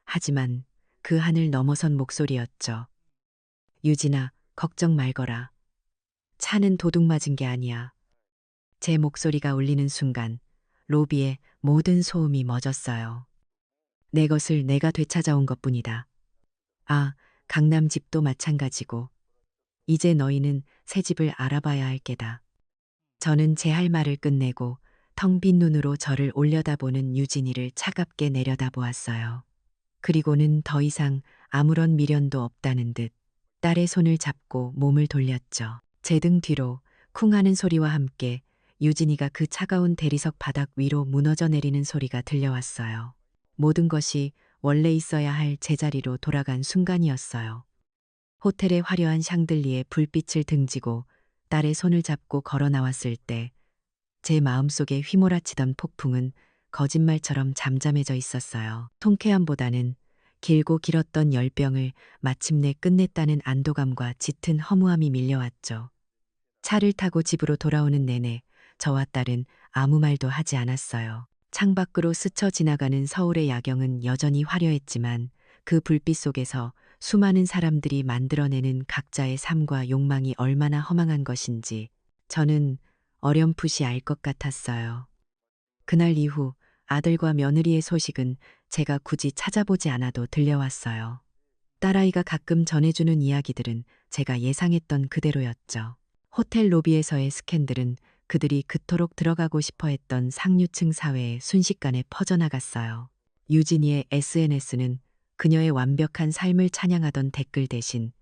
하지만 그 한을 넘어선 목소리였죠. 유진아, 걱정 말거라. 차는 도둑 맞은 게 아니야. 제 목소리가 울리는 순간 로비의 모든 소음이 멎었어요. 내 것을 내가 되찾아온 것뿐이다. 아, 강남 집도 마찬가지고. 이제 너희는 새 집을 알아봐야 할 게다. 저는 제 할 말을 끝내고 텅 빈 눈으로 저를 올려다보는 유진이를 차갑게 내려다보았어요. 그리고는 더 이상 아무런 미련도 없다는 듯 딸의 손을 잡고 몸을 돌렸죠. 제 등 뒤로 쿵 하는 소리와 함께 유진이가 그 차가운 대리석 바닥 위로 무너져 내리는 소리가 들려왔어요. 모든 것이 원래 있어야 할 제자리로 돌아간 순간이었어요. 호텔의 화려한 샹들리에 불빛을 등지고 딸의 손을 잡고 걸어 나왔을 때 제 마음속에 휘몰아치던 폭풍은 거짓말처럼 잠잠해져 있었어요. 통쾌함보다는 길고 길었던 열병을 마침내 끝냈다는 안도감과 짙은 허무함이 밀려왔죠. 차를 타고 집으로 돌아오는 내내 저와 딸은 아무 말도 하지 않았어요. 창밖으로 스쳐 지나가는 서울의 야경은 여전히 화려했지만 그 불빛 속에서 수많은 사람들이 만들어내는 각자의 삶과 욕망이 얼마나 허망한 것인지 저는 어렴풋이 알 것 같았어요. 그날 이후 아들과 며느리의 소식은 제가 굳이 찾아보지 않아도 들려왔어요. 딸아이가 가끔 전해주는 이야기들은 제가 예상했던 그대로였죠. 호텔 로비에서의 스캔들은 그들이 그토록 들어가고 싶어 했던 상류층 사회에 순식간에 퍼져나갔어요. 유진이의 SNS는 그녀의 완벽한 삶을 찬양하던 댓글 대신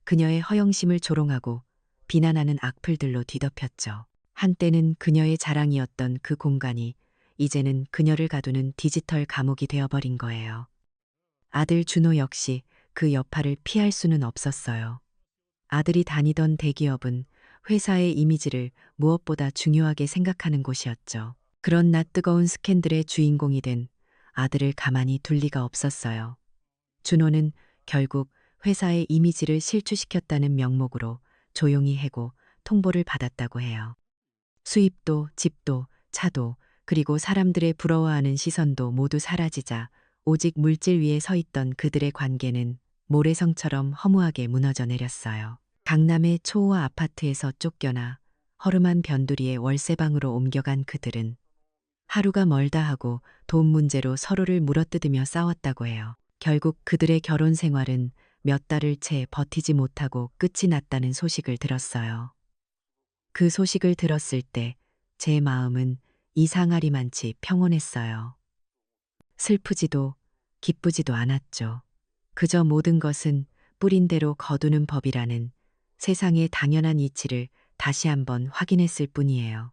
그녀의 허영심을 조롱하고 비난하는 악플들로 뒤덮였죠. 한때는 그녀의 자랑이었던 그 공간이 이제는 그녀를 가두는 디지털 감옥이 되어버린 거예요. 아들 준호 역시 그 여파를 피할 수는 없었어요. 아들이 다니던 대기업은 회사의 이미지를 무엇보다 중요하게 생각하는 곳이었죠. 그런 낯 뜨거운 스캔들의 주인공이 된 아들을 가만히 둘 리가 없었어요. 준호는 결국 회사의 이미지를 실추시켰다는 명목으로 조용히 해고 통보를 받았다고 해요. 수입도, 집도, 차도, 그리고 사람들의 부러워하는 시선도 모두 사라지자 오직 물질 위에 서 있던 그들의 관계는 모래성처럼 허무하게 무너져 내렸어요. 강남의 초호화 아파트에서 쫓겨나 허름한 변두리의 월세방으로 옮겨간 그들은 하루가 멀다 하고 돈 문제로 서로를 물어뜯으며 싸웠다고 해요. 결국 그들의 결혼 생활은 몇 달을 채 버티지 못하고 끝이 났다는 소식을 들었어요. 그 소식을 들었을 때 제 마음은 이상하리만치 평온했어요. 슬프지도 기쁘지도 않았죠. 그저 모든 것은 뿌린 대로 거두는 법이라는 세상의 당연한 이치를 다시 한번 확인했을 뿐이에요.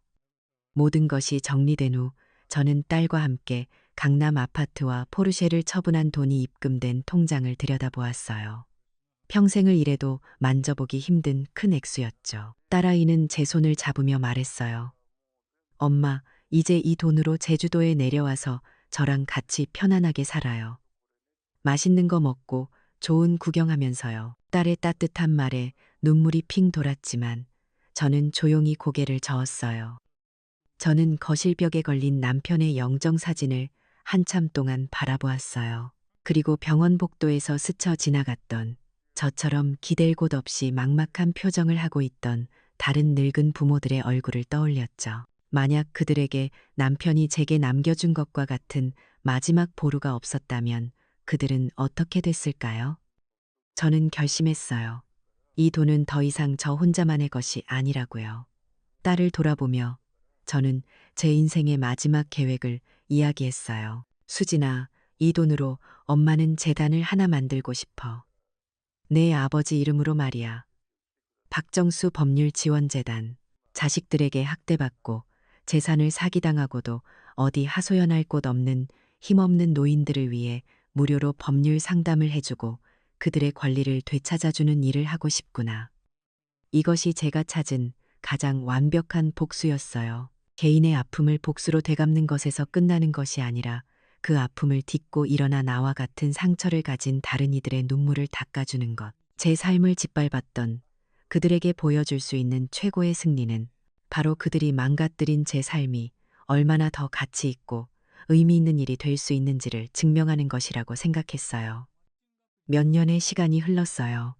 모든 것이 정리된 후 저는 딸과 함께 강남 아파트와 포르쉐를 처분한 돈이 입금된 통장을 들여다보았어요. 평생을 일해도 만져보기 힘든 큰 액수였죠. 딸아이는 제 손을 잡으며 말했어요. 엄마, 이제 이 돈으로 제주도에 내려와서 저랑 같이 편안하게 살아요. 맛있는 거 먹고 좋은 구경하면서요. 딸의 따뜻한 말에 눈물이 핑 돌았지만 저는 조용히 고개를 저었어요. 저는 거실벽에 걸린 남편의 영정사진을 한참 동안 바라보았어요. 그리고 병원 복도에서 스쳐 지나갔던 저처럼 기댈 곳 없이 막막한 표정을 하고 있던 다른 늙은 부모들의 얼굴을 떠올렸죠. 만약 그들에게 남편이 제게 남겨준 것과 같은 마지막 보루가 없었다면 그들은 어떻게 됐을까요? 저는 결심했어요. 이 돈은 더 이상 저 혼자만의 것이 아니라고요. 딸을 돌아보며 저는 제 인생의 마지막 계획을 이야기했어요. 수진아, 이 돈으로 엄마는 재단을 하나 만들고 싶어. 내 아버지 이름으로 말이야. 박정수 법률지원재단. 자식들에게 학대받고 재산을 사기당하고도 어디 하소연할 곳 없는 힘없는 노인들을 위해 무료로 법률 상담을 해주고 그들의 권리를 되찾아주는 일을 하고 싶구나. 이것이 제가 찾은 가장 완벽한 복수였어요. 개인의 아픔을 복수로 되갚는 것에서 끝나는 것이 아니라 그 아픔을 딛고 일어나 나와 같은 상처를 가진 다른 이들의 눈물을 닦아주는 것. 제 삶을 짓밟았던 그들에게 보여줄 수 있는 최고의 승리는 바로 그들이 망가뜨린 제 삶이 얼마나 더 가치 있고 의미 있는 일이 될 수 있는지를 증명하는 것이라고 생각했어요. 몇 년의 시간이 흘렀어요.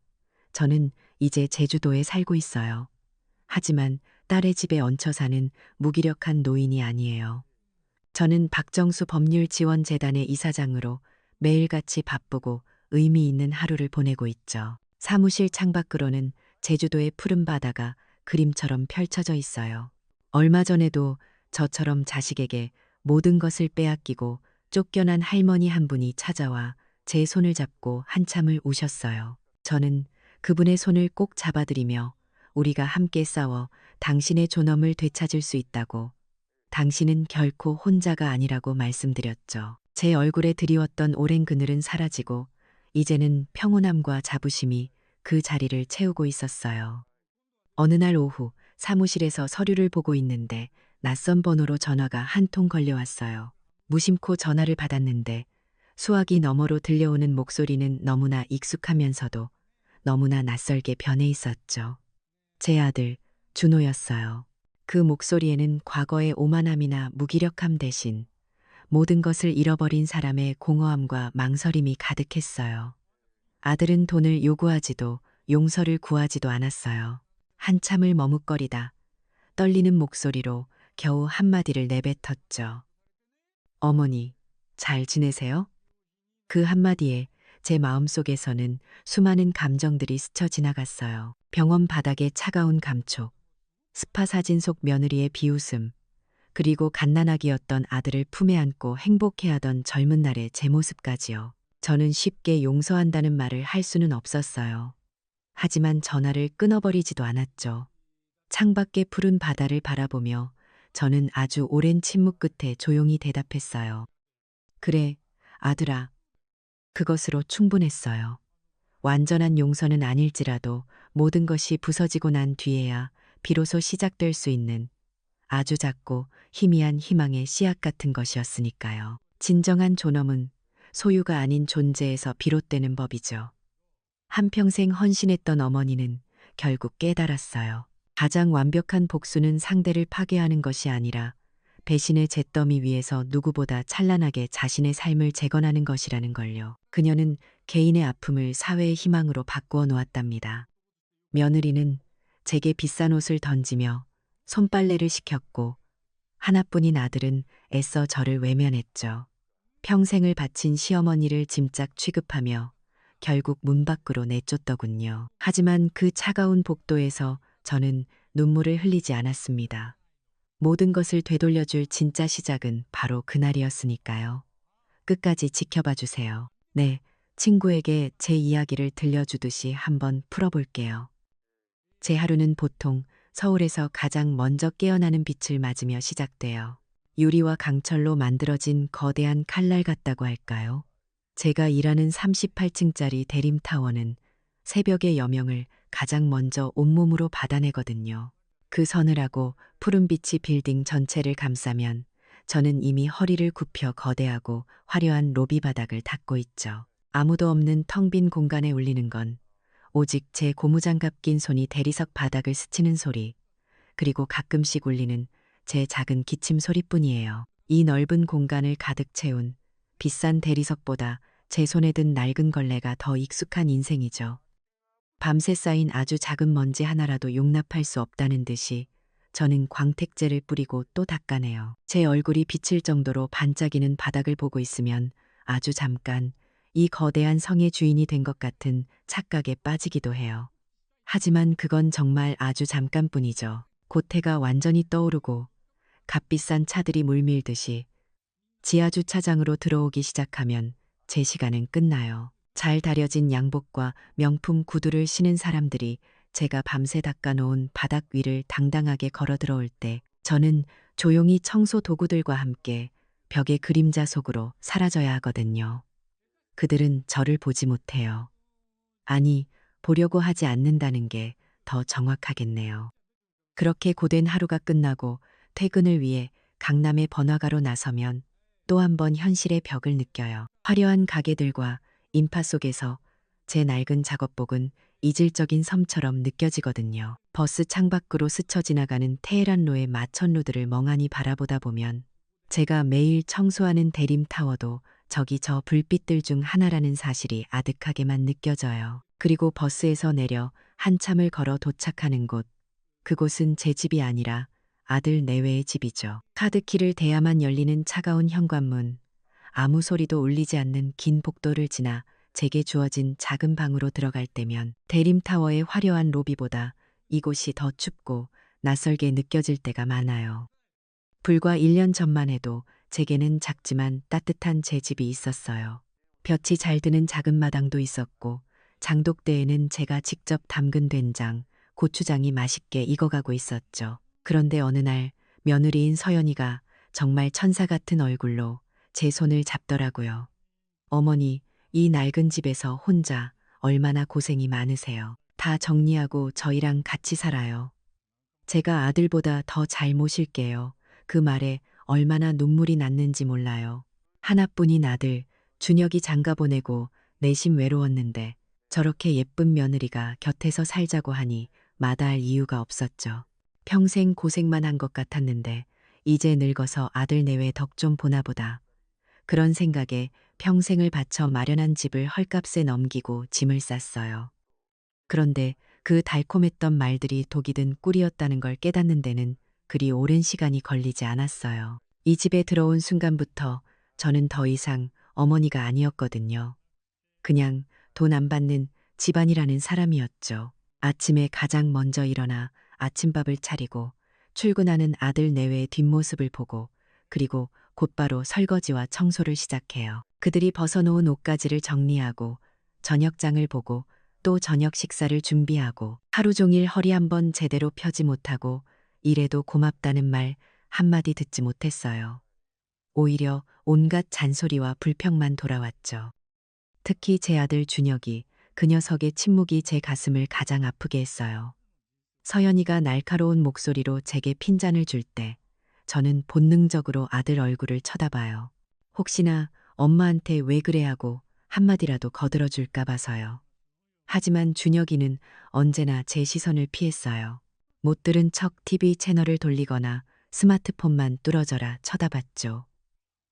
저는 이제 제주도에 살고 있어요. 하지만 딸의 집에 얹혀 사는 무기력한 노인이 아니에요. 저는 박정수 법률지원재단의 이사장으로 매일같이 바쁘고 의미 있는 하루를 보내고 있죠. 사무실 창밖으로는 제주도의 푸른 바다가 그림처럼 펼쳐져 있어요. 얼마 전에도 저처럼 자식에게 모든 것을 빼앗기고 쫓겨난 할머니 한 분이 찾아와 제 손을 잡고 한참을 우셨어요. 저는 그분의 손을 꼭 잡아드리며 우리가 함께 싸워 당신의 존엄을 되찾을 수 있다고, 당신은 결코 혼자가 아니라고 말씀드렸죠. 제 얼굴에 드리웠던 오랜 그늘은 사라지고 이제는 평온함과 자부심이 그 자리를 채우고 있었어요. 어느 날 오후 사무실에서 서류를 보고 있는데 낯선 번호로 전화가 한 통 걸려왔어요. 무심코 전화를 받았는데 수화기 너머로 들려오는 목소리는 너무나 익숙하면서도 너무나 낯설게 변해 있었죠. 제 아들 준호였어요. 그 목소리에는 과거의 오만함이나 무기력함 대신 모든 것을 잃어버린 사람의 공허함과 망설임이 가득했어요. 아들은 돈을 요구하지도 용서를 구하지도 않았어요. 한참을 머뭇거리다 떨리는 목소리로 겨우 한마디를 내뱉었죠. 어머니, 잘 지내세요? 그 한마디에 제 마음속에서는 수많은 감정들이 스쳐 지나갔어요. 병원 바닥의 차가운 감촉, 스파 사진 속 며느리의 비웃음, 그리고 갓난아기였던 아들을 품에 안고 행복해하던 젊은 날의 제 모습까지요. 저는 쉽게 용서한다는 말을 할 수는 없었어요. 하지만 전화를 끊어버리지도 않았죠. 창밖의 푸른 바다를 바라보며 저는 아주 오랜 침묵 끝에 조용히 대답했어요. 그래, 아들아. 그것으로 충분했어요. 완전한 용서는 아닐지라도 모든 것이 부서지고 난 뒤에야 비로소 시작될 수 있는 아주 작고 희미한 희망의 씨앗 같은 것이었으니까요. 진정한 존엄은 소유가 아닌 존재에서 비롯되는 법이죠. 한평생 헌신했던 어머니는 결국 깨달았어요. 가장 완벽한 복수는 상대를 파괴하는 것이 아니라 배신의 잿더미 위에서 누구보다 찬란하게 자신의 삶을 재건하는 것이라는 걸요. 그녀는 개인의 아픔을 사회의 희망으로 바꾸어 놓았답니다. 며느리는 제게 비싼 옷을 던지며 손빨래를 시켰고 하나뿐인 아들은 애써 저를 외면했죠. 평생을 바친 시어머니를 짐짝 취급하며 결국 문 밖으로 내쫓더군요. 하지만 그 차가운 복도에서 저는 눈물을 흘리지 않았습니다. 모든 것을 되돌려줄 진짜 시작은 바로 그날이었으니까요. 끝까지 지켜봐 주세요. 네, 친구에게 제 이야기를 들려주듯이 한번 풀어볼게요. 제 하루는 보통 서울에서 가장 먼저 깨어나는 빛을 맞으며 시작돼요. 유리와 강철로 만들어진 거대한 칼날 같다고 할까요? 제가 일하는 38층짜리 대림타워는 새벽의 여명을 가장 먼저 온몸으로 받아내거든요. 그 서늘하고 푸른빛이 빌딩 전체를 감싸면 저는 이미 허리를 굽혀 거대하고 화려한 로비 바닥을 닦고 있죠. 아무도 없는 텅 빈 공간에 울리는 건 오직 제 고무장갑 낀 손이 대리석 바닥을 스치는 소리, 그리고 가끔씩 울리는 제 작은 기침 소리뿐이에요. 이 넓은 공간을 가득 채운 비싼 대리석보다 제 손에 든 낡은 걸레가 더 익숙한 인생이죠. 밤새 쌓인 아주 작은 먼지 하나라도 용납할 수 없다는 듯이 저는 광택제를 뿌리고 또 닦아내요. 제 얼굴이 비칠 정도로 반짝이는 바닥을 보고 있으면 아주 잠깐 이 거대한 성의 주인이 된 것 같은 착각에 빠지기도 해요. 하지만 그건 정말 아주 잠깐뿐이죠. 고태가 완전히 떠오르고 값비싼 차들이 물밀듯이 지하주차장으로 들어오기 시작하면 제 시간은 끝나요. 잘 다려진 양복과 명품 구두를 신은 사람들이 제가 밤새 닦아놓은 바닥 위를 당당하게 걸어 들어올 때 저는 조용히 청소 도구들과 함께 벽의 그림자 속으로 사라져야 하거든요. 그들은 저를 보지 못해요. 아니, 보려고 하지 않는다는 게 더 정확하겠네요. 그렇게 고된 하루가 끝나고 퇴근을 위해 강남의 번화가로 나서면 또 한 번 현실의 벽을 느껴요. 화려한 가게들과 인파 속에서 제 낡은 작업복은 이질적인 섬처럼 느껴지거든요. 버스 창밖으로 스쳐 지나가는 테헤란로의 마천루들을 멍하니 바라보다 보면 제가 매일 청소하는 대림타워도 저기 저 불빛들 중 하나라는 사실이 아득하게만 느껴져요. 그리고 버스에서 내려 한참을 걸어 도착하는 곳, 그곳은 제 집이 아니라 아들 내외의 집이죠. 카드키를 대야만 열리는 차가운 현관문, 아무 소리도 울리지 않는 긴 복도를 지나 제게 주어진 작은 방으로 들어갈 때면 대림타워의 화려한 로비보다 이곳이 더 춥고 낯설게 느껴질 때가 많아요. 불과 1년 전만 해도 제게는 작지만 따뜻한 제 집이 있었어요. 볕이 잘 드는 작은 마당도 있었고 장독대에는 제가 직접 담근 된장, 고추장이 맛있게 익어가고 있었죠. 그런데 어느 날 며느리인 서연이가 정말 천사 같은 얼굴로 제 손을 잡더라고요. 어머니, 이 낡은 집에서 혼자 얼마나 고생이 많으세요. 다 정리하고 저희랑 같이 살아요. 제가 아들보다 더 잘 모실게요. 그 말에 얼마나 눈물이 났는지 몰라요. 하나뿐인 아들, 준혁이 장가 보내고 내심 외로웠는데 저렇게 예쁜 며느리가 곁에서 살자고 하니 마다할 이유가 없었죠. 평생 고생만 한 것 같았는데 이제 늙어서 아들 내외 덕 좀 보나 보다. 그런 생각에 평생을 바쳐 마련한 집을 헐값에 넘기고 짐을 쌌어요. 그런데 그 달콤했던 말들이 독이 든 꿀이었다는 걸 깨닫는 데는 그리 오랜 시간이 걸리지 않았어요. 이 집에 들어온 순간부터 저는 더 이상 어머니가 아니었거든요. 그냥 돈 안 받는 집안이라는 사람이었죠. 아침에 가장 먼저 일어나 아침밥을 차리고 출근하는 아들 내외의 뒷모습을 보고 그리고 곧바로 설거지와 청소를 시작해요. 그들이 벗어놓은 옷가지를 정리하고 저녁장을 보고 또 저녁 식사를 준비하고 하루 종일 허리 한번 제대로 펴지 못하고 이래도 고맙다는 말 한마디 듣지 못했어요. 오히려 온갖 잔소리와 불평만 돌아왔죠. 특히 제 아들 준혁이 그 녀석의 침묵이 제 가슴을 가장 아프게 했어요. 서연이가 날카로운 목소리로 제게 핀잔을 줄 때 저는 본능적으로 아들 얼굴을 쳐다봐요. 혹시나 엄마한테 왜 그래 하고 한마디라도 거들어 줄까 봐서요. 하지만 준혁이는 언제나 제 시선을 피했어요. 못 들은 척 TV 채널을 돌리거나 스마트폰만 뚫어져라 쳐다봤죠.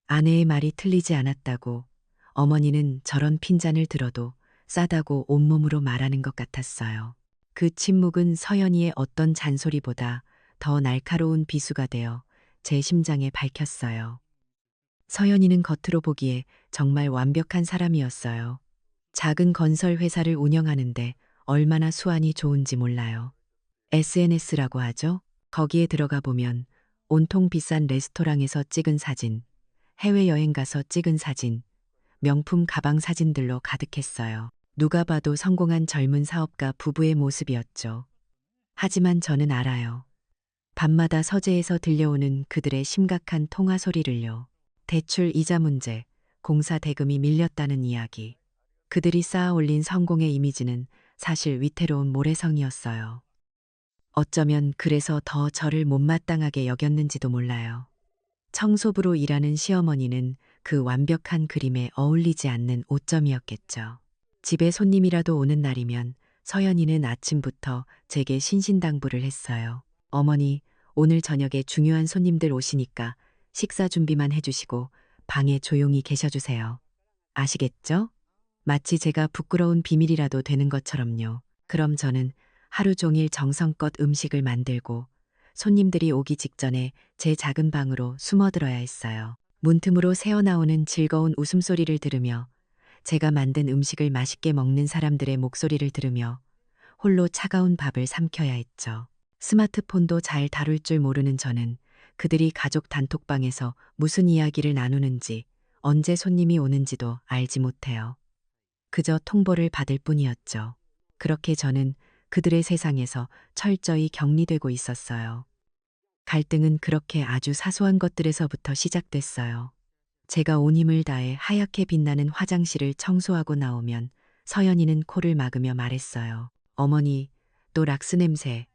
아내의 말이 틀리지 않았다고 어머니는 저런 핀잔을 들어도 싸다고 온몸으로 말하는 것 같았어요. 그 침묵은 서연이의 어떤 잔소리보다 더 날카로운 비수가 되어 제 심장에 밝혔어요. 서연이는 겉으로 보기에 정말 완벽한 사람이었어요. 작은 건설 회사를 운영하는데 얼마나 수완이 좋은지 몰라요. SNS라고 하죠. 거기에 들어가 보면 온통 비싼 레스토랑에서 찍은 사진, 해외여행 가서 찍은 사진, 명품 가방 사진들로 가득했어요. 누가 봐도 성공한 젊은 사업가 부부의 모습이었죠. 하지만 저는 알아요. 밤마다 서재에서 들려오는 그들의 심각한 통화 소리를요. 대출 이자 문제, 공사 대금이 밀렸다는 이야기. 그들이 쌓아 올린 성공의 이미지는 사실 위태로운 모래성이었어요. 어쩌면 그래서 더 저를 못마땅하게 여겼는지도 몰라요. 청소부로 일하는 시어머니는 그 완벽한 그림에 어울리지 않는 오점이었겠죠. 집에 손님이라도 오는 날이면 서연이는 아침부터 제게 신신당부를 했어요. 어머니, 오늘 저녁에 중요한 손님들 오시니까 식사 준비만 해주시고 방에 조용히 계셔주세요. 아시겠죠? 마치 제가 부끄러운 비밀이라도 되는 것처럼요. 그럼 저는 하루 종일 정성껏 음식을 만들고 손님들이 오기 직전에 제 작은 방으로 숨어들어야 했어요. 문틈으로 새어나오는 즐거운 웃음소리를 들으며 제가 만든 음식을 맛있게 먹는 사람들의 목소리를 들으며 홀로 차가운 밥을 삼켜야 했죠. 스마트폰도 잘 다룰 줄 모르는 저는 그들이 가족 단톡방에서 무슨 이야기를 나누는지 언제 손님이 오는지도 알지 못해요. 그저 통보를 받을 뿐이었죠. 그렇게 저는 그들의 세상에서 철저히 격리되고 있었어요. 갈등은 그렇게 아주 사소한 것들에서부터 시작됐어요. 제가 온 힘을 다해 하얗게 빛나는 화장실을 청소하고 나오면 서연이는 코를 막으며 말했어요. 어머니, 또 락스 냄새.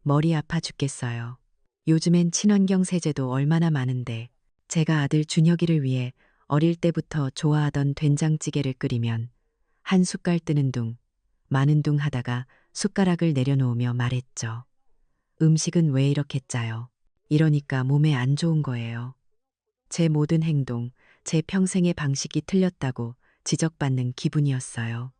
머리 아파 죽겠어요. 요즘엔 친환경 세제도 얼마나 많은데 제가 아들 준혁이를 위해 어릴 때부터 좋아하던 된장찌개를 끓이면 한 숟갈 뜨는 둥, 마는 둥 하다가 숟가락을 내려놓으며 말했죠. 음식은 왜 이렇게 짜요? 이러니까 몸에 안 좋은 거예요. 제 모든 행동, 제 평생의 방식이 틀렸다고 지적받는 기분이었어요.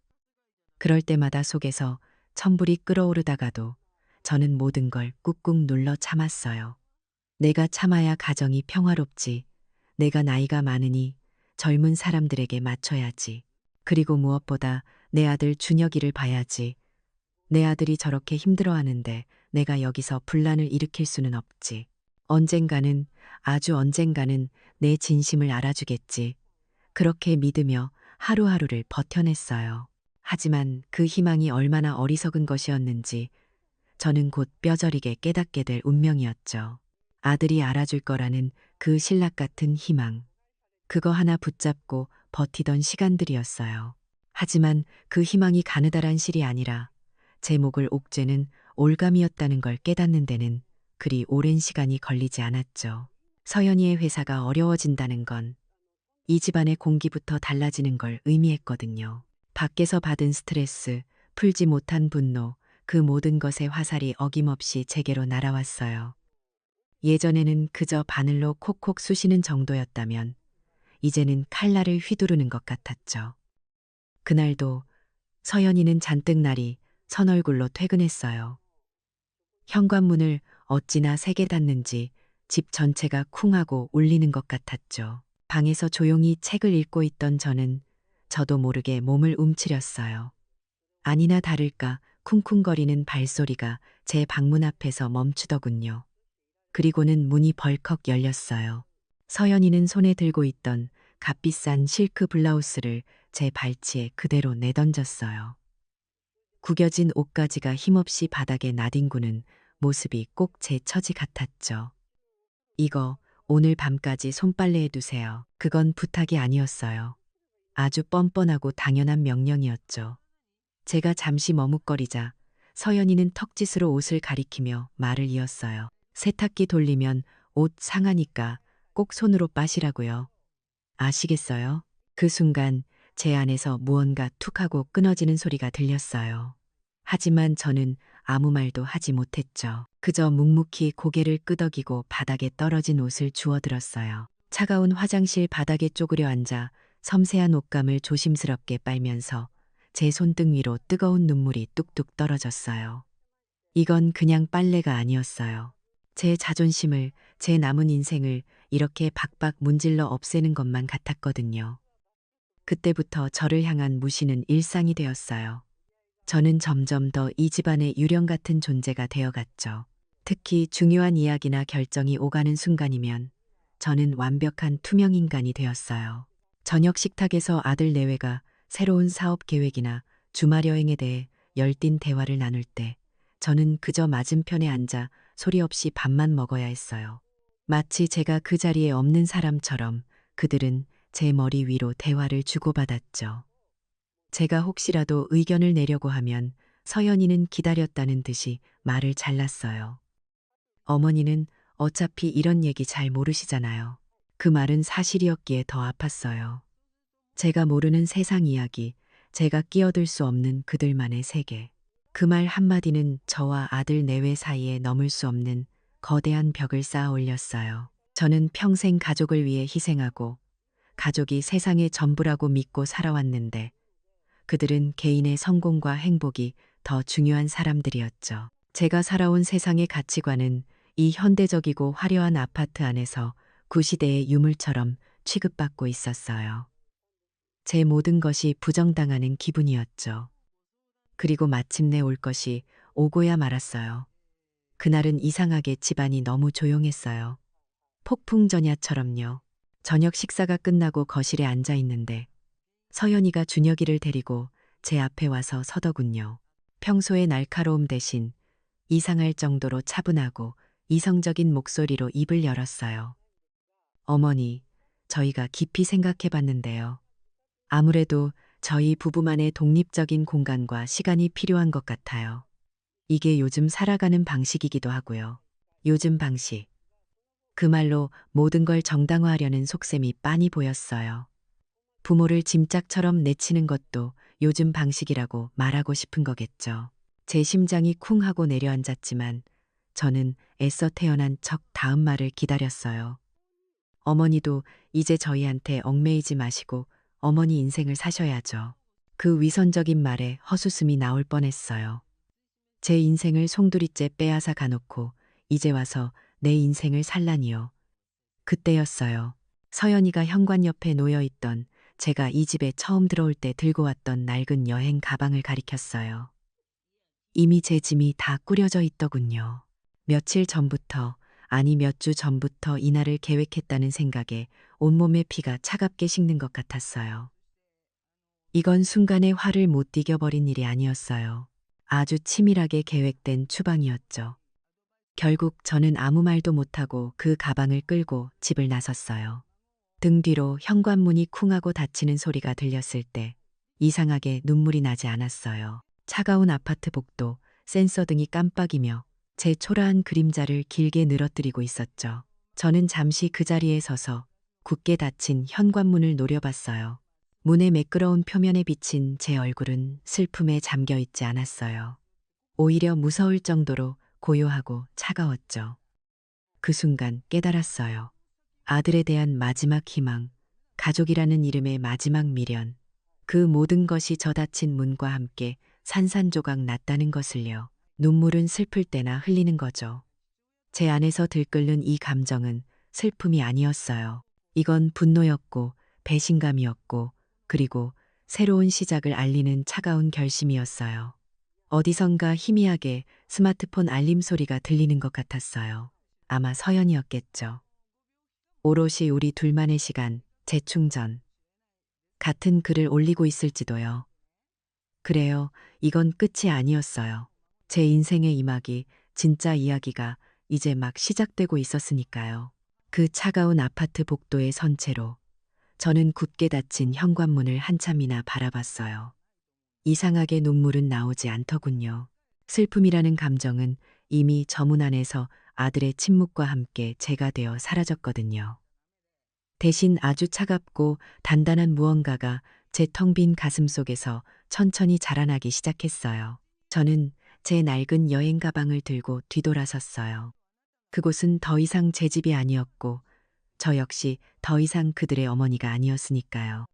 그럴 때마다 속에서 천불이 끓어오르다가도 저는 모든 걸 꾹꾹 눌러 참았어요. 내가 참아야 가정이 평화롭지. 내가 나이가 많으니 젊은 사람들에게 맞춰야지. 그리고 무엇보다 내 아들 준혁이를 봐야지. 내 아들이 저렇게 힘들어하는데 내가 여기서 분란을 일으킬 수는 없지. 언젠가는, 아주 언젠가는 내 진심을 알아주겠지. 그렇게 믿으며 하루하루를 버텨냈어요. 하지만 그 희망이 얼마나 어리석은 것이었는지 저는 곧 뼈저리게 깨닫게 될 운명이었죠. 아들이 알아줄 거라는 그 신락 같은 희망. 그거 하나 붙잡고 버티던 시간들이었어요. 하지만 그 희망이 가느다란 실이 아니라 제 목을 옥죄는 올감이었다는 걸 깨닫는 데는 그리 오랜 시간이 걸리지 않았죠. 서연이의 회사가 어려워진다는 건 이 집안의 공기부터 달라지는 걸 의미했거든요. 밖에서 받은 스트레스, 풀지 못한 분노, 그 모든 것의 화살이 어김없이 제게로 날아왔어요. 예전에는 그저 바늘로 콕콕 쑤시는 정도였다면 이제는 칼날을 휘두르는 것 같았죠. 그날도 서연이는 잔뜩 날이 선 얼굴로 퇴근했어요. 현관문을 어찌나 세게 닫는지 집 전체가 쿵하고 울리는 것 같았죠. 방에서 조용히 책을 읽고 있던 저도 모르게 몸을 움츠렸어요. 아니나 다를까 쿵쿵거리는 발소리가 제 방문 앞에서 멈추더군요. 그리고는 문이 벌컥 열렸어요. 서연이는 손에 들고 있던 값비싼 실크 블라우스를 제 발치에 그대로 내던졌어요. 구겨진 옷가지가 힘없이 바닥에 나뒹구는 모습이 꼭 제 처지 같았죠. 이거 오늘 밤까지 손빨래해 두세요. 그건 부탁이 아니었어요. 아주 뻔뻔하고 당연한 명령이었죠. 제가 잠시 머뭇거리자 서연이는 턱짓으로 옷을 가리키며 말을 이었어요. 세탁기 돌리면 옷 상하니까 꼭 손으로 빠시라고요. 아시겠어요? 그 순간 제 안에서 무언가 툭 하고 끊어지는 소리가 들렸어요. 하지만 저는 아무 말도 하지 못했죠. 그저 묵묵히 고개를 끄덕이고 바닥에 떨어진 옷을 주워들었어요. 차가운 화장실 바닥에 쪼그려 앉아 섬세한 옷감을 조심스럽게 빨면서 제 손등 위로 뜨거운 눈물이 뚝뚝 떨어졌어요. 이건 그냥 빨래가 아니었어요. 제 자존심을, 제 남은 인생을 이렇게 박박 문질러 없애는 것만 같았거든요. 그때부터 저를 향한 무시는 일상이 되었어요. 저는 점점 더 이 집안의 유령 같은 존재가 되어갔죠. 특히 중요한 이야기나 결정이 오가는 순간이면 저는 완벽한 투명 인간이 되었어요. 저녁 식탁에서 아들 내외가 새로운 사업 계획이나 주말 여행에 대해 열띤 대화를 나눌 때 저는 그저 맞은편에 앉아 소리 없이 밥만 먹어야 했어요. 마치 제가 그 자리에 없는 사람처럼 그들은 제 머리 위로 대화를 주고받았죠. 제가 혹시라도 의견을 내려고 하면 서연이는 기다렸다는 듯이 말을 잘랐어요. 어머니는 어차피 이런 얘기 잘 모르시잖아요. 그 말은 사실이었기에 더 아팠어요. 제가 모르는 세상 이야기, 제가 끼어들 수 없는 그들만의 세계. 그 말 한마디는 저와 아들 내외 사이에 넘을 수 없는 거대한 벽을 쌓아 올렸어요. 저는 평생 가족을 위해 희생하고 가족이 세상의 전부라고 믿고 살아왔는데 그들은 개인의 성공과 행복이 더 중요한 사람들이었죠. 제가 살아온 세상의 가치관은 이 현대적이고 화려한 아파트 안에서 구시대의 유물처럼 취급받고 있었어요. 제 모든 것이 부정당하는 기분이었죠. 그리고 마침내 올 것이 오고야 말았어요. 그날은 이상하게 집안이 너무 조용했어요. 폭풍전야처럼요. 저녁 식사가 끝나고 거실에 앉아 있는데 서연이가 준혁이를 데리고 제 앞에 와서 서더군요. 평소의 날카로움 대신 이상할 정도로 차분하고 이성적인 목소리로 입을 열었어요. 어머니, 저희가 깊이 생각해 봤는데요. 아무래도 저희 부부만의 독립적인 공간과 시간이 필요한 것 같아요. 이게 요즘 살아가는 방식이기도 하고요. 요즘 방식. 그 말로 모든 걸 정당화하려는 속셈이 빤히 보였어요. 부모를 짐짝처럼 내치는 것도 요즘 방식이라고 말하고 싶은 거겠죠. 제 심장이 쿵 하고 내려앉았지만 저는 애써 태어난 척 다음 말을 기다렸어요. 어머니도 이제 저희한테 얽매이지 마시고 어머니 인생을 사셔야죠. 그 위선적인 말에 헛웃음이 나올 뻔했어요. 제 인생을 송두리째 빼앗아 가놓고 이제 와서 내 인생을 살라니요. 그때였어요. 서연이가 현관 옆에 놓여있던 제가 이 집에 처음 들어올 때 들고 왔던 낡은 여행 가방을 가리켰어요. 이미 제 짐이 다 꾸려져 있더군요. 며칠 전부터, 아니 몇 주 전부터 이날을 계획했다는 생각에 온몸의 피가 차갑게 식는 것 같았어요. 이건 순간에 화를 못 이겨버린 일이 아니었어요. 아주 치밀하게 계획된 추방이었죠. 결국 저는 아무 말도 못하고 그 가방을 끌고 집을 나섰어요. 등 뒤로 현관문이 쿵하고 닫히는 소리가 들렸을 때 이상하게 눈물이 나지 않았어요. 차가운 아파트 복도, 센서 등이 깜빡이며 제 초라한 그림자를 길게 늘어뜨리고 있었죠. 저는 잠시 그 자리에 서서 굳게 닫힌 현관문을 노려봤어요. 문의 매끄러운 표면에 비친 제 얼굴은 슬픔에 잠겨 있지 않았어요. 오히려 무서울 정도로 고요하고 차가웠죠. 그 순간 깨달았어요. 아들에 대한 마지막 희망, 가족이라는 이름의 마지막 미련, 그 모든 것이 저 닫힌 문과 함께 산산조각 났다는 것을요. 눈물은 슬플 때나 흘리는 거죠. 제 안에서 들끓는 이 감정은 슬픔이 아니었어요. 이건 분노였고, 배신감이었고, 그리고 새로운 시작을 알리는 차가운 결심이었어요. 어디선가 희미하게 스마트폰 알림 소리가 들리는 것 같았어요. 아마 서연이었겠죠. 오롯이 우리 둘만의 시간, 재충전. 같은 글을 올리고 있을지도요. 그래요, 이건 끝이 아니었어요. 제 인생의 이막이, 진짜 이야기가 이제 막 시작되고 있었으니까요. 그 차가운 아파트 복도에 선 채로 저는 굳게 닫힌 현관문을 한참이나 바라봤어요. 이상하게 눈물은 나오지 않더군요. 슬픔이라는 감정은 이미 저 문 안에서 아들의 침묵과 함께 제가 되어 사라졌거든요. 대신 아주 차갑고 단단한 무언가가 제 텅 빈 가슴 속에서 천천히 자라나기 시작했어요. 저는 제 낡은 여행 가방을 들고 뒤돌아섰어요. 그곳은 더 이상 제 집이 아니었고, 저 역시 더 이상 그들의 어머니가 아니었으니까요.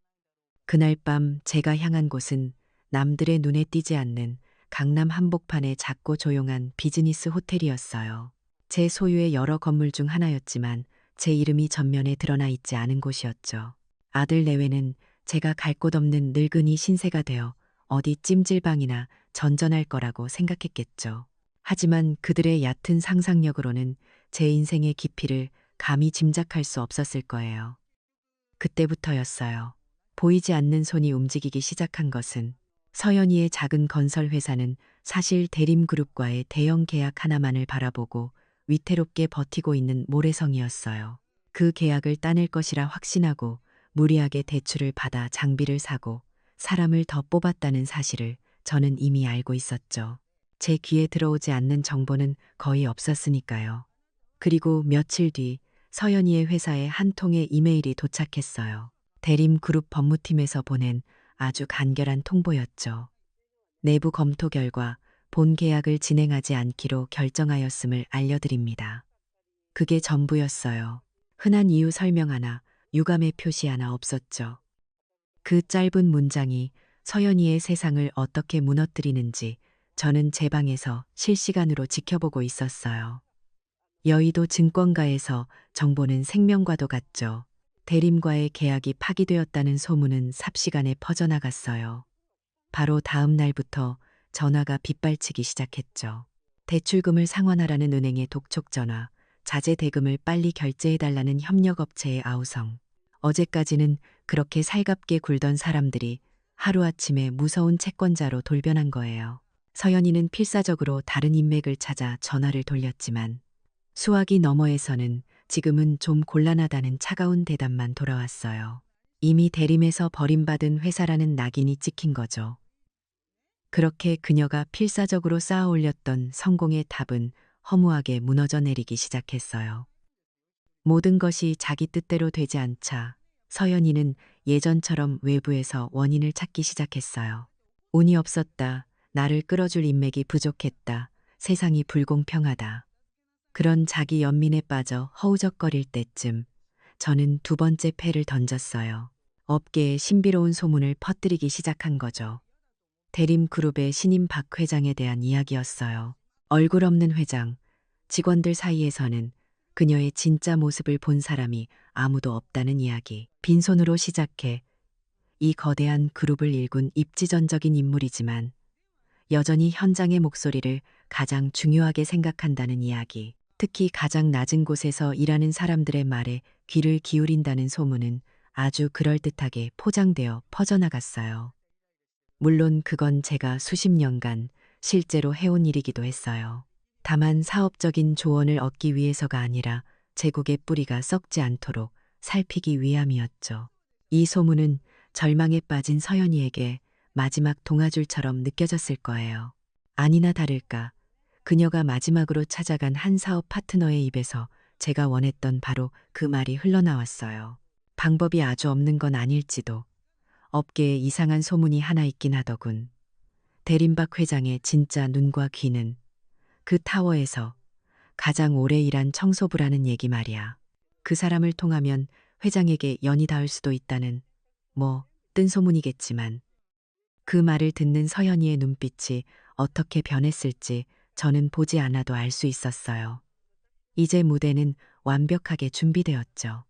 그날 밤 제가 향한 곳은 남들의 눈에 띄지 않는 강남 한복판의 작고 조용한 비즈니스 호텔이었어요. 제 소유의 여러 건물 중 하나였지만 제 이름이 전면에 드러나 있지 않은 곳이었죠. 아들 내외는 제가 갈 곳 없는 늙은이 신세가 되어 어디 찜질방이나 전전할 거라고 생각했겠죠. 하지만 그들의 얕은 상상력으로는 제 인생의 깊이를 감히 짐작할 수 없었을 거예요. 그때부터였어요. 보이지 않는 손이 움직이기 시작한 것은 서연이의 작은 건설 회사는 사실 대림그룹과의 대형 계약 하나만을 바라보고 위태롭게 버티고 있는 모래성이었어요. 그 계약을 따낼 것이라 확신하고 무리하게 대출을 받아 장비를 사고 사람을 더 뽑았다는 사실을 저는 이미 알고 있었죠. 제 귀에 들어오지 않는 정보는 거의 없었으니까요. 그리고 며칠 뒤 서연이의 회사에 한 통의 이메일이 도착했어요. 대림그룹 법무팀에서 보낸 아주 간결한 통보였죠. 내부 검토 결과 본 계약을 진행하지 않기로 결정하였음을 알려드립니다. 그게 전부였어요. 흔한 이유 설명 하나, 유감의 표시 하나 없었죠. 그 짧은 문장이 서연이의 세상을 어떻게 무너뜨리는지 저는 제 방에서 실시간으로 지켜보고 있었어요. 여의도 증권가에서 정보는 생명과도 같죠. 대림과의 계약이 파기되었다는 소문은 삽시간에 퍼져나갔어요. 바로 다음 날부터 전화가 빗발치기 시작했죠. 대출금을 상환하라는 은행의 독촉 전화, 자재 대금을 빨리 결제해달라는 협력업체의 아우성. 어제까지는 그렇게 살갑게 굴던 사람들이 하루아침에 무서운 채권자로 돌변한 거예요. 서연이는 필사적으로 다른 인맥을 찾아 전화를 돌렸지만 수화기 너머에서는 지금은 좀 곤란하다는 차가운 대답만 돌아왔어요. 이미 대림에서 버림받은 회사라는 낙인이 찍힌 거죠. 그렇게 그녀가 필사적으로 쌓아 올렸던 성공의 탑은 허무하게 무너져 내리기 시작했어요. 모든 것이 자기 뜻대로 되지 않자 서연이는 예전처럼 외부에서 원인을 찾기 시작했어요. 운이 없었다. 나를 끌어줄 인맥이 부족했다. 세상이 불공평하다. 그런 자기 연민에 빠져 허우적거릴 때쯤 저는 두 번째 패를 던졌어요. 업계에 신비로운 소문을 퍼뜨리기 시작한 거죠. 대림그룹의 신임 박 회장에 대한 이야기였어요. 얼굴 없는 회장, 직원들 사이에서는 그녀의 진짜 모습을 본 사람이 아무도 없다는 이야기. 빈손으로 시작해 이 거대한 그룹을 일군 입지전적인 인물이지만 여전히 현장의 목소리를 가장 중요하게 생각한다는 이야기, 특히 가장 낮은 곳에서 일하는 사람들의 말에 귀를 기울인다는 소문은 아주 그럴듯하게 포장되어 퍼져나갔어요. 물론 그건 제가 수십 년간 실제로 해온 일이기도 했어요. 다만 사업적인 조언을 얻기 위해서가 아니라 제국의 뿌리가 썩지 않도록 살피기 위함이었죠. 이 소문은 절망에 빠진 서연이에게 마지막 동아줄처럼 느껴졌을 거예요. 아니나 다를까 그녀가 마지막으로 찾아간 한 사업 파트너의 입에서 제가 원했던 바로 그 말이 흘러나왔어요. 방법이 아주 없는 건 아닐지도. 업계에 이상한 소문이 하나 있긴 하더군. 대림박 회장의 진짜 눈과 귀는 그 타워에서 가장 오래 일한 청소부라는 얘기 말이야. 그 사람을 통하면 회장에게 연이 닿을 수도 있다는 뜬 소문이겠지만 그 말을 듣는 서연이의 눈빛이 어떻게 변했을지 저는 보지 않아도 알 수 있었어요. 이제 무대는 완벽하게 준비되었죠.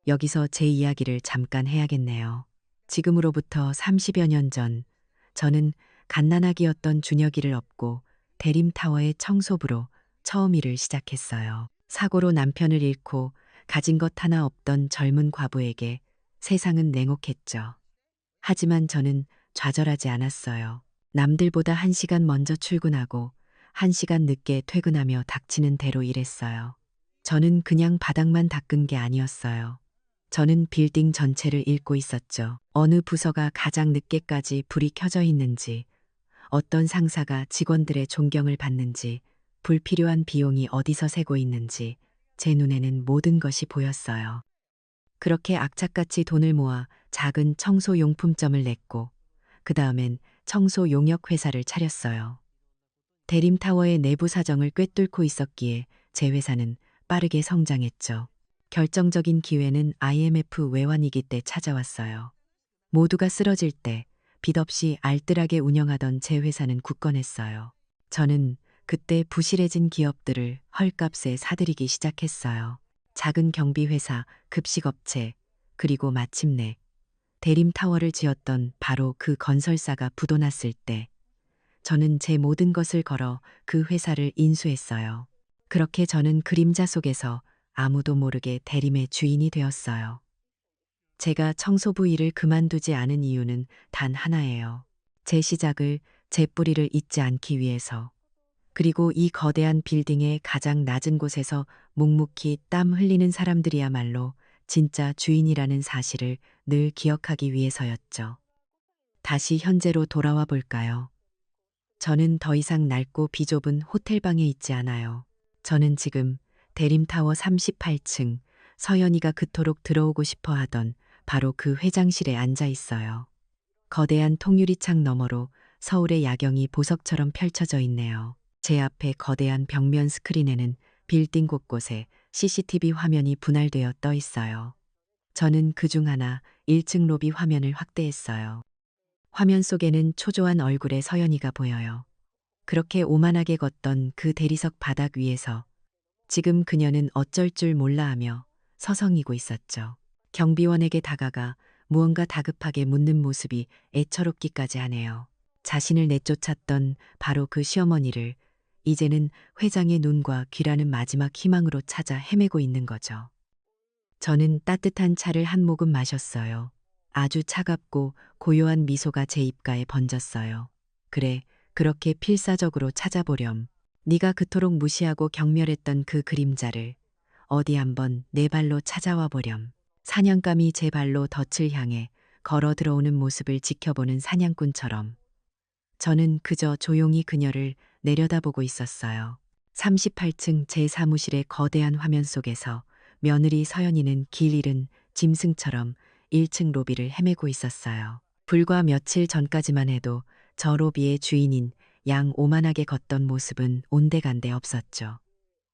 여기서 제 이야기를 잠깐 해야겠네요. 지금으로부터 30여 년 전, 저는 갓난아기였던 준혁이를 업고 대림타워의 청소부로 처음 일을 시작했어요. 사고로 남편을 잃고 가진 것 하나 없던 젊은 과부에게 세상은 냉혹했죠. 하지만 저는 좌절하지 않았어요. 남들보다 1시간 먼저 출근하고 1시간 늦게 퇴근하며 닥치는 대로 일했어요. 저는 그냥 바닥만 닦은 게 아니었어요. 저는 빌딩 전체를 읽고 있었죠. 어느 부서가 가장 늦게까지 불이 켜져 있는지, 어떤 상사가 직원들의 존경을 받는지, 불필요한 비용이 어디서 새고 있는지 제 눈에는 모든 것이 보였어요. 그렇게 악착같이 돈을 모아 작은 청소용품점을 냈고 그 다음엔 청소용역 회사를 차렸어요. 대림타워의 내부 사정을 꿰뚫고 있었기에 제 회사는 빠르게 성장했죠. 결정적인 기회는 IMF 외환위기 때 찾아왔어요. 모두가 쓰러질 때 빚 없이 알뜰하게 운영하던 제 회사는 굳건했어요. 저는 그때 부실해진 기업들을 헐값에 사들이기 시작했어요. 작은 경비회사, 급식업체, 그리고 마침내 대림타워를 지었던 바로 그 건설사가 부도났을 때 저는 제 모든 것을 걸어 그 회사를 인수했어요. 그렇게 저는 그림자 속에서 아무도 모르게 대림의 주인이 되었어요. 제가 청소부 일을 그만두지 않은 이유는 단 하나예요. 제 시작을, 제 뿌리를 잊지 않기 위해서. 그리고 이 거대한 빌딩의 가장 낮은 곳에서 묵묵히 땀 흘리는 사람들이야말로 진짜 주인이라는 사실을 늘 기억하기 위해서였죠. 다시 현재로 돌아와 볼까요? 저는 더 이상 낡고 비좁은 호텔방에 있지 않아요. 저는 지금 대림타워 38층 서연이가 그토록 들어오고 싶어 하던 바로 그 회장실에 앉아 있어요. 거대한 통유리창 너머로 서울의 야경이 보석처럼 펼쳐져 있네요. 제 앞에 거대한 벽면 스크린에는 빌딩 곳곳에 CCTV 화면이 분할되어 떠 있어요. 저는 그중 하나 1층 로비 화면을 확대했어요. 화면 속에는 초조한 얼굴의 서연이가 보여요. 그렇게 오만하게 걷던 그 대리석 바닥 위에서 지금 그녀는 어쩔 줄 몰라 하며 서성이고 있었죠. 경비원에게 다가가 무언가 다급하게 묻는 모습이 애처롭기까지 하네요. 자신을 내쫓았던 바로 그 시어머니를 이제는 회장의 눈과 귀라는 마지막 희망으로 찾아 헤매고 있는 거죠. 저는 따뜻한 차를 한 모금 마셨어요. 아주 차갑고 고요한 미소가 제 입가에 번졌어요. 그래, 그렇게 필사적으로 찾아보렴. 네가 그토록 무시하고 경멸했던 그 그림자를 어디 한번 내 발로 찾아와 보렴. 사냥감이 제 발로 덫을 향해 걸어 들어오는 모습을 지켜보는 사냥꾼처럼 저는 그저 조용히 그녀를 내려다보고 있었어요. 38층 제 사무실의 거대한 화면 속에서 며느리 서연이는 길 잃은 짐승처럼 1층 로비를 헤매고 있었어요. 불과 며칠 전까지만 해도 저 로비의 주인인 양 오만하게 걷던 모습은 온데간데 없었죠.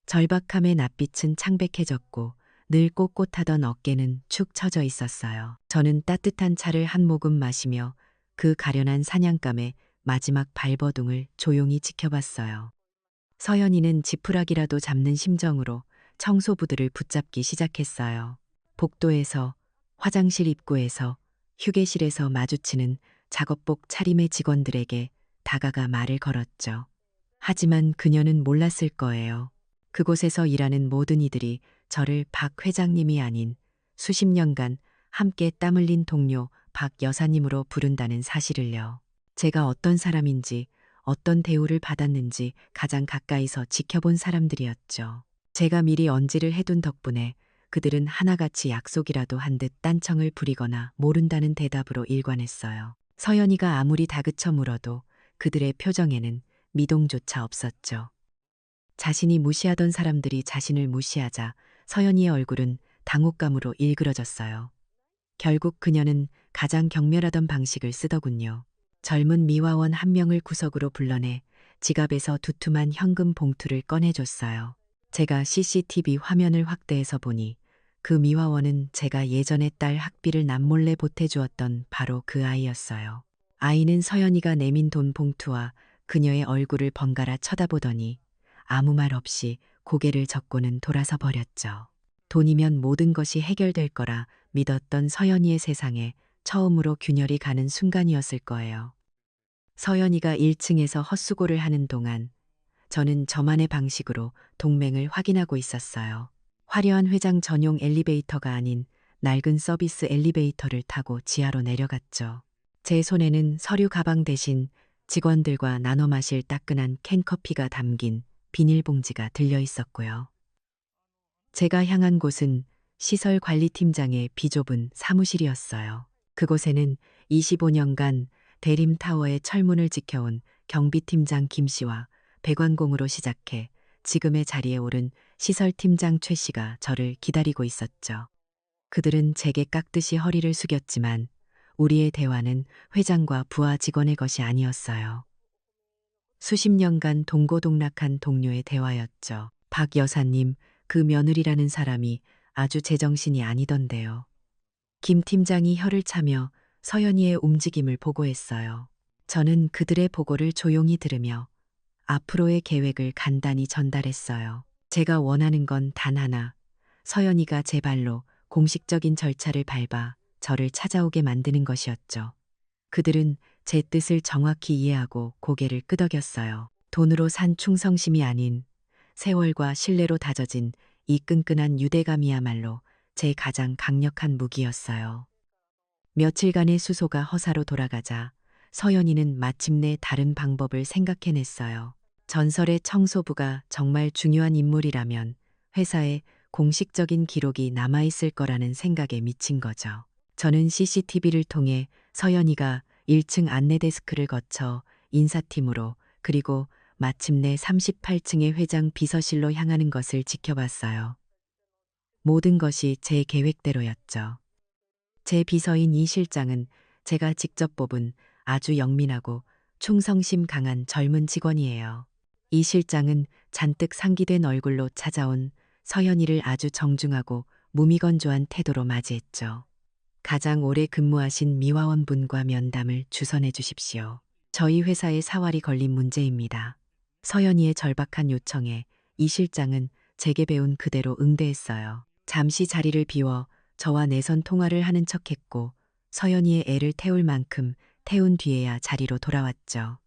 절박함의 낯빛은 창백해졌고 늘 꼿꼿하던 어깨는 축 처져 있었어요. 저는 따뜻한 차를 한 모금 마시며 그 가련한 사냥감의 마지막 발버둥을 조용히 지켜봤어요. 서연이는 지푸라기라도 잡는 심정으로 청소부들을 붙잡기 시작했어요. 복도에서, 화장실 입구에서, 휴게실에서 마주치는 작업복 차림의 직원들에게 다가가 말을 걸었죠. 하지만 그녀는 몰랐을 거예요. 그곳에서 일하는 모든 이들이 저를 박 회장님이 아닌 수십 년간 함께 땀 흘린 동료 박 여사님으로 부른다는 사실을요. 제가 어떤 사람인지, 어떤 대우를 받았는지 가장 가까이서 지켜본 사람들이었죠. 제가 미리 언지를 해둔 덕분에 그들은 하나같이 약속이라도 한 듯 딴청을 부리거나 모른다는 대답으로 일관했어요. 서연이가 아무리 다그쳐 물어도 그들의 표정에는 미동조차 없었죠. 자신이 무시하던 사람들이 자신을 무시하자 서연이의 얼굴은 당혹감으로 일그러졌어요. 결국 그녀는 가장 경멸하던 방식을 쓰더군요. 젊은 미화원 한 명을 구석으로 불러내 지갑에서 두툼한 현금 봉투를 꺼내줬어요. 제가 CCTV 화면을 확대해서 보니 그 미화원은 제가 예전에 딸 학비를 남몰래 보태주었던 바로 그 아이였어요. 아이는 서연이가 내민 돈 봉투와 그녀의 얼굴을 번갈아 쳐다보더니 아무 말 없이 고개를 젓고는 돌아서 버렸죠. 돈이면 모든 것이 해결될 거라 믿었던 서연이의 세상에 처음으로 균열이 가는 순간이었을 거예요. 서연이가 1층에서 헛수고를 하는 동안 저는 저만의 방식으로 동맹을 확인하고 있었어요. 화려한 회장 전용 엘리베이터가 아닌 낡은 서비스 엘리베이터를 타고 지하로 내려갔죠. 제 손에는 서류 가방 대신 직원들과 나눠 마실 따끈한 캔커피가 담긴 비닐봉지가 들려 있었고요. 제가 향한 곳은 시설관리팀장의 비좁은 사무실이었어요. 그곳에는 25년간 대림타워의 철문을 지켜온 경비팀장 김 씨와 배관공으로 시작해 지금의 자리에 오른 시설팀장 최 씨가 저를 기다리고 있었죠. 그들은 제게 깍듯이 허리를 숙였지만 우리의 대화는 회장과 부하 직원의 것이 아니었어요. 수십 년간 동고동락한 동료의 대화였죠. 박 여사님, 그 며느리라는 사람이 아주 제정신이 아니던데요. 김 팀장이 혀를 차며 서연이의 움직임을 보고했어요. 저는 그들의 보고를 조용히 들으며 앞으로의 계획을 간단히 전달했어요. 제가 원하는 건 단 하나, 서연이가 제 발로 공식적인 절차를 밟아 저를 찾아오게 만드는 것이었죠. 그들은 제 뜻을 정확히 이해하고 고개를 끄덕였어요. 돈으로 산 충성심이 아닌 세월과 신뢰로 다져진 이 끈끈한 유대감이야말로 제 가장 강력한 무기였어요. 며칠간의 수소가 허사로 돌아가자 서연이는 마침내 다른 방법을 생각해냈어요. 전설의 청소부가 정말 중요한 인물이라면 회사에 공식적인 기록이 남아있을 거라는 생각에 미친 거죠. 저는 CCTV를 통해 서연이가 1층 안내데스크를 거쳐 인사팀으로 그리고 마침내 38층의 회장 비서실로 향하는 것을 지켜봤어요. 모든 것이 제 계획대로였죠. 제 비서인 이 실장은 제가 직접 뽑은 아주 영민하고 충성심 강한 젊은 직원이에요. 이 실장은 잔뜩 상기된 얼굴로 찾아온 서연이를 아주 정중하고 무미건조한 태도로 맞이했죠. 가장 오래 근무하신 미화원분과 면담을 주선해 주십시오. 저희 회사에 사활이 걸린 문제입니다. 서연이의 절박한 요청에 이 실장은 제게 배운 그대로 응대했어요. 잠시 자리를 비워 저와 내선 통화를 하는 척했고 서연이의 애를 태울 만큼 태운 뒤에야 자리로 돌아왔죠.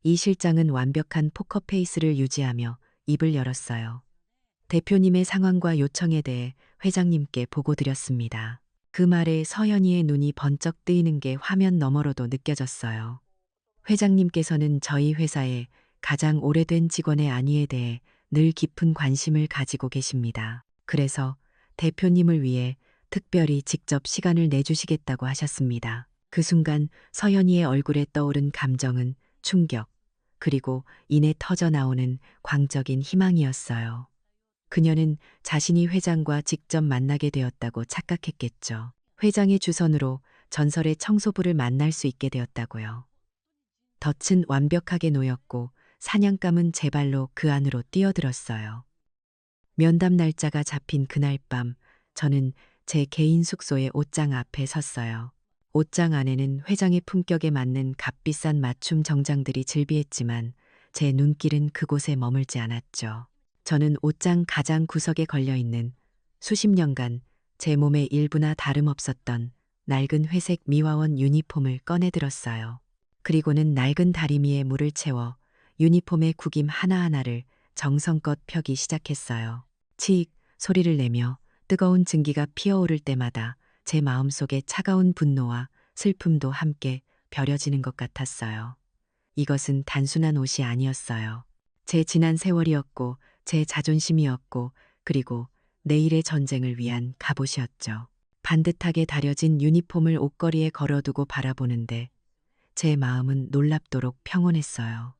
이 실장은 완벽한 포커페이스를 유지하며 입을 열었어요. 대표님의 상황과 요청에 대해 회장님께 보고드렸습니다. 그 말에 서연이의 눈이 번쩍 뜨이는 게 화면 너머로도 느껴졌어요. 회장님께서는 저희 회사의 가장 오래된 직원의 안위에 대해 늘 깊은 관심을 가지고 계십니다. 그래서 대표님을 위해 특별히 직접 시간을 내주시겠다고 하셨습니다. 그 순간 서연이의 얼굴에 떠오른 감정은 충격, 그리고 이내 터져나오는 광적인 희망이었어요. 그녀는 자신이 회장과 직접 만나게 되었다고 착각했겠죠. 회장의 주선으로 전설의 청소부를 만날 수 있게 되었다고요. 덫은 완벽하게 놓였고 사냥감은 제 발로 그 안으로 뛰어들었어요. 면담 날짜가 잡힌 그날 밤 저는 제 개인 숙소의 옷장 앞에 섰어요. 옷장 안에는 회장의 품격에 맞는 값비싼 맞춤 정장들이 즐비했지만 제 눈길은 그곳에 머물지 않았죠. 저는 옷장 가장 구석에 걸려있는 수십 년간 제 몸의 일부나 다름없었던 낡은 회색 미화원 유니폼을 꺼내들었어요. 그리고는 낡은 다리미에 물을 채워 유니폼의 구김 하나하나를 정성껏 펴기 시작했어요. 치익 소리를 내며 뜨거운 증기가 피어오를 때마다 제 마음속에 차가운 분노와 슬픔도 함께 벼려지는 것 같았어요. 이것은 단순한 옷이 아니었어요. 제 지난 세월이었고, 제 자존심이었고, 그리고 내일의 전쟁을 위한 갑옷이었죠. 반듯하게 다려진 유니폼을 옷걸이에 걸어두고 바라보는데 제 마음은 놀랍도록 평온했어요.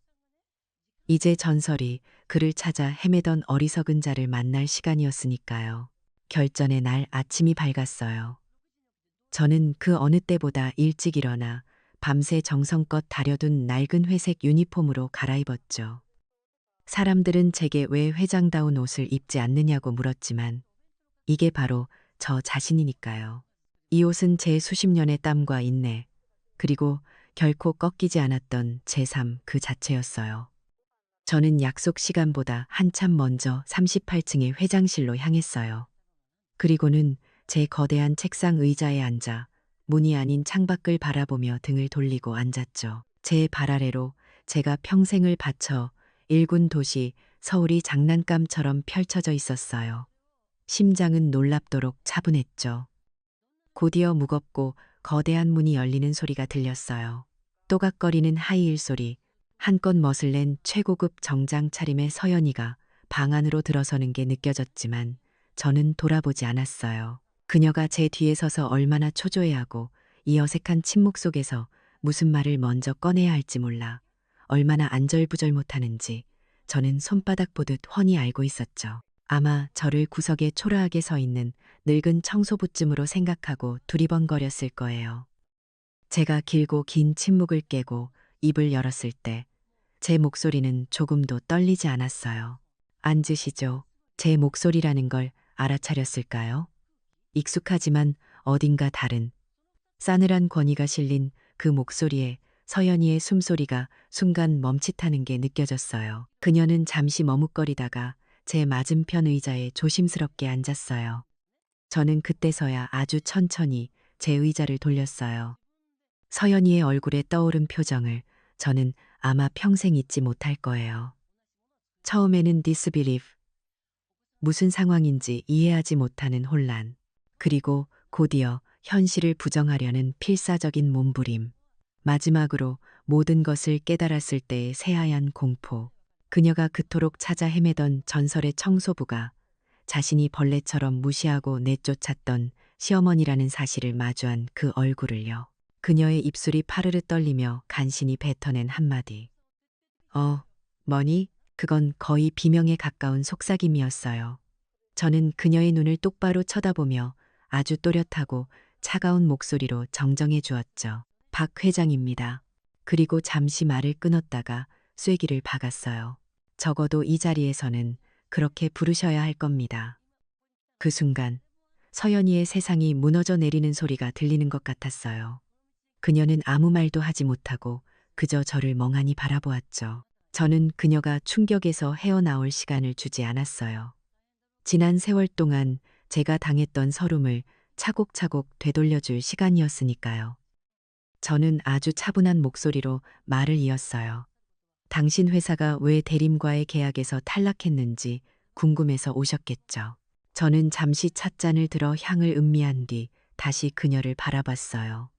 이제 전설이 그를 찾아 헤매던 어리석은 자를 만날 시간이었으니까요. 결전의 날 아침이 밝았어요. 저는 그 어느 때보다 일찍 일어나 밤새 정성껏 다려둔 낡은 회색 유니폼으로 갈아입었죠. 사람들은 제게 왜 회장다운 옷을 입지 않느냐고 물었지만 이게 바로 저 자신이니까요. 이 옷은 제 수십 년의 땀과 인내, 그리고 결코 꺾이지 않았던 제 삶 그 자체였어요. 저는 약속 시간보다 한참 먼저 38층의 회장실로 향했어요. 그리고는 제 거대한 책상 의자에 앉아 문이 아닌 창밖을 바라보며 등을 돌리고 앉았죠. 제 발 아래로 제가 평생을 바쳐 일군 도시 서울이 장난감처럼 펼쳐져 있었어요. 심장은 놀랍도록 차분했죠. 곧이어 무겁고 거대한 문이 열리는 소리가 들렸어요. 또각거리는 하이힐 소리, 한껏 멋을 낸 최고급 정장 차림의 서연이가 방 안으로 들어서는 게 느껴졌지만 저는 돌아보지 않았어요. 그녀가 제 뒤에 서서 얼마나 초조해하고 이 어색한 침묵 속에서 무슨 말을 먼저 꺼내야 할지 몰라 얼마나 안절부절 못하는지 저는 손바닥 보듯 훤히 알고 있었죠. 아마 저를 구석에 초라하게 서 있는 늙은 청소부쯤으로 생각하고 두리번거렸을 거예요. 제가 길고 긴 침묵을 깨고 입을 열었을 때 제 목소리는 조금도 떨리지 않았어요. 앉으시죠. 제 목소리라는 걸 알아차렸을까요? 익숙하지만 어딘가 다른 싸늘한 권위가 실린 그 목소리에 서연이의 숨소리가 순간 멈칫하는 게 느껴졌어요. 그녀는 잠시 머뭇거리다가 제 맞은편 의자에 조심스럽게 앉았어요. 저는 그때서야 아주 천천히 제 의자를 돌렸어요. 서연이의 얼굴에 떠오른 표정을 저는 아마 평생 잊지 못할 거예요. 처음에는 disbelief, 무슨 상황인지 이해하지 못하는 혼란, 그리고 곧이어 현실을 부정하려는 필사적인 몸부림, 마지막으로 모든 것을 깨달았을 때의 새하얀 공포. 그녀가 그토록 찾아 헤매던 전설의 청소부가 자신이 벌레처럼 무시하고 내쫓았던 시어머니라는 사실을 마주한 그 얼굴을요. 그녀의 입술이 파르르 떨리며 간신히 뱉어낸 한마디. 뭐니? 그건 거의 비명에 가까운 속삭임이었어요. 저는 그녀의 눈을 똑바로 쳐다보며 아주 또렷하고 차가운 목소리로 정정해 주었죠. 박 회장입니다. 그리고 잠시 말을 끊었다가 쐐기를 박았어요. 적어도 이 자리에서는 그렇게 부르셔야 할 겁니다. 그 순간 서연이의 세상이 무너져 내리는 소리가 들리는 것 같았어요. 그녀는 아무 말도 하지 못하고 그저 저를 멍하니 바라보았죠. 저는 그녀가 충격에서 헤어나올 시간을 주지 않았어요. 지난 세월 동안 제가 당했던 서름을 차곡차곡 되돌려줄 시간이었으니까요. 저는 아주 차분한 목소리로 말을 이었어요. 당신 회사가 왜 대림과의 계약에서 탈락했는지 궁금해서 오셨겠죠. 저는 잠시 찻잔을 들어 향을 음미한 뒤 다시 그녀를 바라봤어요.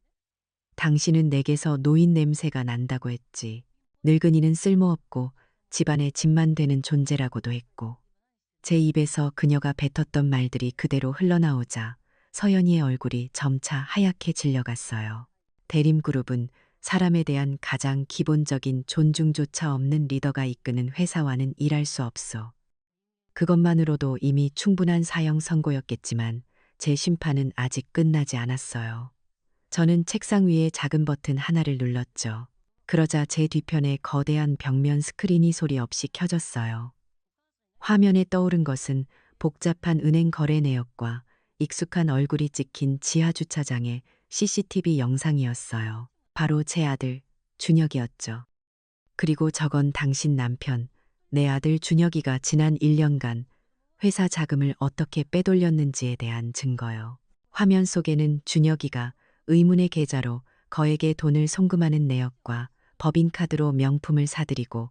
당신은 내게서 노인 냄새가 난다고 했지. 늙은이는 쓸모없고 집안의 짐만 되는 존재라고도 했고. 제 입에서 그녀가 뱉었던 말들이 그대로 흘러나오자 서연이의 얼굴이 점차 하얗게 질려갔어요. 대림그룹은 사람에 대한 가장 기본적인 존중조차 없는 리더가 이끄는 회사와는 일할 수 없어. 그것만으로도 이미 충분한 사형 선고였겠지만 제 심판은 아직 끝나지 않았어요. 저는 책상 위에 작은 버튼 하나를 눌렀죠. 그러자 제 뒤편에 거대한 벽면 스크린이 소리 없이 켜졌어요. 화면에 떠오른 것은 복잡한 은행 거래 내역과 익숙한 얼굴이 찍힌 지하 주차장의 CCTV 영상이었어요. 바로 제 아들, 준혁이었죠. 그리고 저건 당신 남편, 내 아들 준혁이가 지난 1년간 회사 자금을 어떻게 빼돌렸는지에 대한 증거요. 화면 속에는 준혁이가 의문의 계좌로 거액의 돈을 송금하는 내역과 법인카드로 명품을 사들이고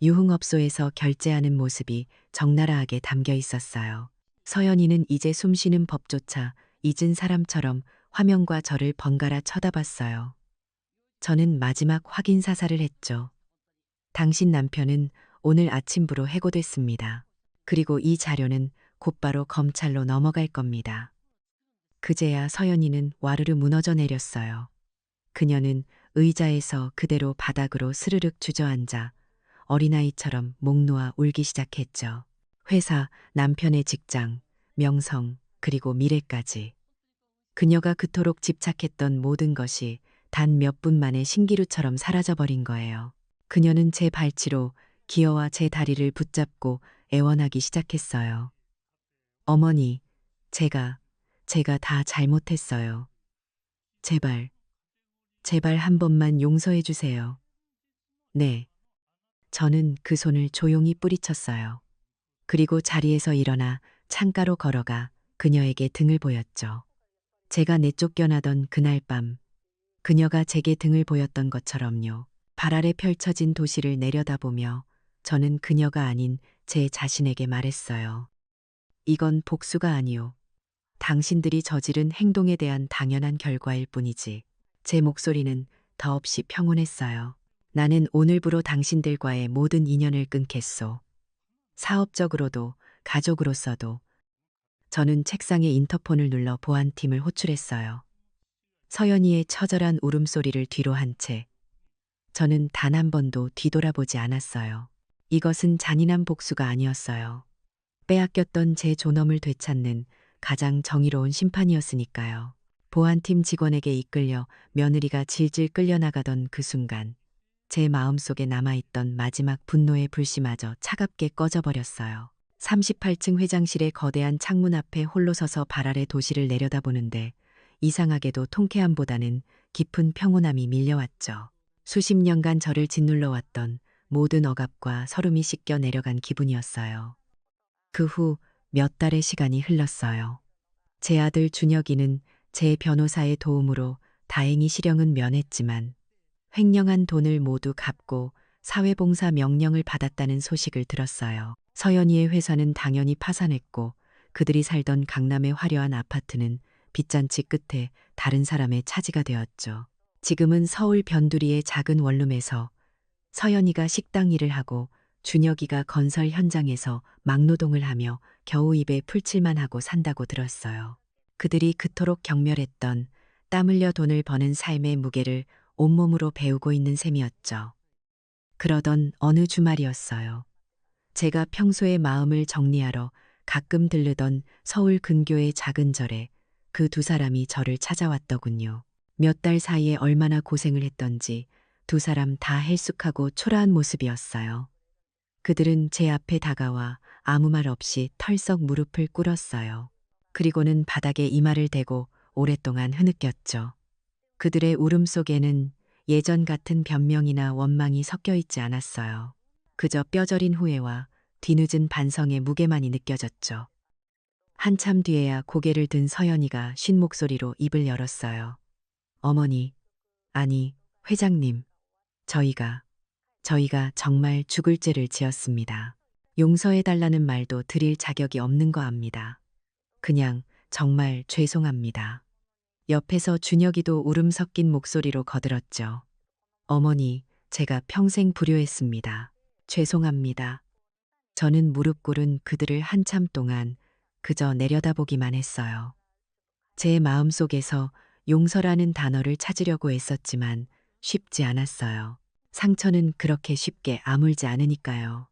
유흥업소에서 결제하는 모습이 적나라하게 담겨 있었어요. 서연이는 이제 숨쉬는 법조차 잊은 사람처럼 화면과 저를 번갈아 쳐다봤어요. 저는 마지막 확인 사살을 했죠. 당신 남편은 오늘 아침부로 해고됐습니다. 그리고 이 자료는 곧바로 검찰로 넘어갈 겁니다. 그제야 서연이는 와르르 무너져 내렸어요. 그녀는 의자에서 그대로 바닥으로 스르륵 주저앉아 어린아이처럼 목 놓아 울기 시작했죠. 회사, 남편의 직장, 명성, 그리고 미래까지. 그녀가 그토록 집착했던 모든 것이 단 몇 분 만에 신기루처럼 사라져버린 거예요. 그녀는 제 발치로 기어와 제 다리를 붙잡고 애원하기 시작했어요. 어머니, 제가 다 잘못했어요. 제발, 제발 한 번만 용서해 주세요. 네. 저는 그 손을 조용히 뿌리쳤어요. 그리고 자리에서 일어나 창가로 걸어가 그녀에게 등을 보였죠. 제가 내쫓겨나던 그날 밤, 그녀가 제게 등을 보였던 것처럼요. 발 아래 펼쳐진 도시를 내려다보며 저는 그녀가 아닌 제 자신에게 말했어요. 이건 복수가 아니오. 당신들이 저지른 행동에 대한 당연한 결과일 뿐이지. 제 목소리는 더없이 평온했어요. 나는 오늘부로 당신들과의 모든 인연을 끊겠소. 사업적으로도 가족으로서도. 저는 책상에 인터폰을 눌러 보안팀을 호출했어요. 서연이의 처절한 울음소리를 뒤로 한 채 저는 단 한 번도 뒤돌아보지 않았어요. 이것은 잔인한 복수가 아니었어요. 빼앗겼던 제 존엄을 되찾는 가장 정의로운 심판이었으니까요. 보안팀 직원에게 이끌려 며느리가 질질 끌려나가던 그 순간 제 마음속에 남아있던 마지막 분노의 불씨마저 차갑게 꺼져버렸어요. 38층 회장실의 거대한 창문 앞에 홀로 서서 발 아래 도시를 내려다보는데 이상하게도 통쾌함보다는 깊은 평온함이 밀려왔죠. 수십 년간 저를 짓눌러 왔던 모든 억압과 서름이 씻겨 내려간 기분이었어요. 그 후 몇 달의 시간이 흘렀어요. 제 아들 준혁이는 제 변호사의 도움으로 다행히 실형은 면했지만 횡령한 돈을 모두 갚고 사회봉사 명령을 받았다는 소식을 들었어요. 서연이의 회사는 당연히 파산했고 그들이 살던 강남의 화려한 아파트는 빚잔치 끝에 다른 사람의 차지가 되었죠. 지금은 서울 변두리의 작은 원룸에서 서연이가 식당 일을 하고 준혁이가 건설 현장에서 막노동을 하며 겨우 입에 풀칠만 하고 산다고 들었어요. 그들이 그토록 경멸했던 땀 흘려 돈을 버는 삶의 무게를 온몸으로 배우고 있는 셈이었죠. 그러던 어느 주말이었어요. 제가 평소에 마음을 정리하러 가끔 들르던 서울 근교의 작은 절에 그 두 사람이 저를 찾아왔더군요. 몇 달 사이에 얼마나 고생을 했던지 두 사람 다 헬쑥하고 초라한 모습이었어요. 그들은 제 앞에 다가와 아무 말 없이 털썩 무릎을 꿇었어요. 그리고는 바닥에 이마를 대고 오랫동안 흐느꼈죠. 그들의 울음속에는 예전 같은 변명이나 원망이 섞여 있지 않았어요. 그저 뼈저린 후회와 뒤늦은 반성의 무게만이 느껴졌죠. 한참 뒤에야 고개를 든 서연이가 쉰 목소리로 입을 열었어요. 어머니, 아니, 회장님, 저희가 정말 죽을 죄를 지었습니다. 용서해달라는 말도 드릴 자격이 없는 거 압니다. 그냥 정말 죄송합니다. 옆에서 준혁이도 울음 섞인 목소리로 거들었죠. 어머니, 제가 평생 불효했습니다. 죄송합니다. 저는 무릎 꿇은 그들을 한참 동안 그저 내려다보기만 했어요. 제 마음속에서 용서라는 단어를 찾으려고 애썼지만 쉽지 않았어요. 상처는 그렇게 쉽게 아물지 않으니까요.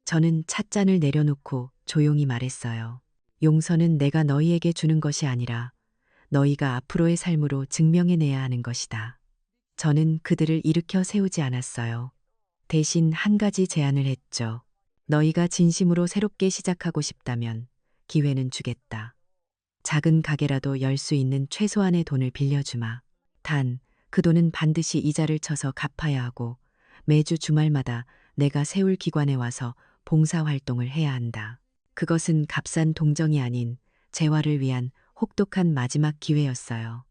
저는 찻잔을 내려놓고 조용히 말했어요. 용서는 내가 너희에게 주는 것이 아니라 너희가 앞으로의 삶으로 증명해내야 하는 것이다. 저는 그들을 일으켜 세우지 않았어요. 대신 한 가지 제안을 했죠. 너희가 진심으로 새롭게 시작하고 싶다면 기회는 주겠다. 작은 가게라도 열 수 있는 최소한의 돈을 빌려주마. 단, 그 돈은 반드시 이자를 쳐서 갚아야 하고 매주 주말마다 내가 세울 기관에 와서 봉사활동을 해야 한다. 그것은 값싼 동정이 아닌 재활을 위한 혹독한 마지막 기회였어요.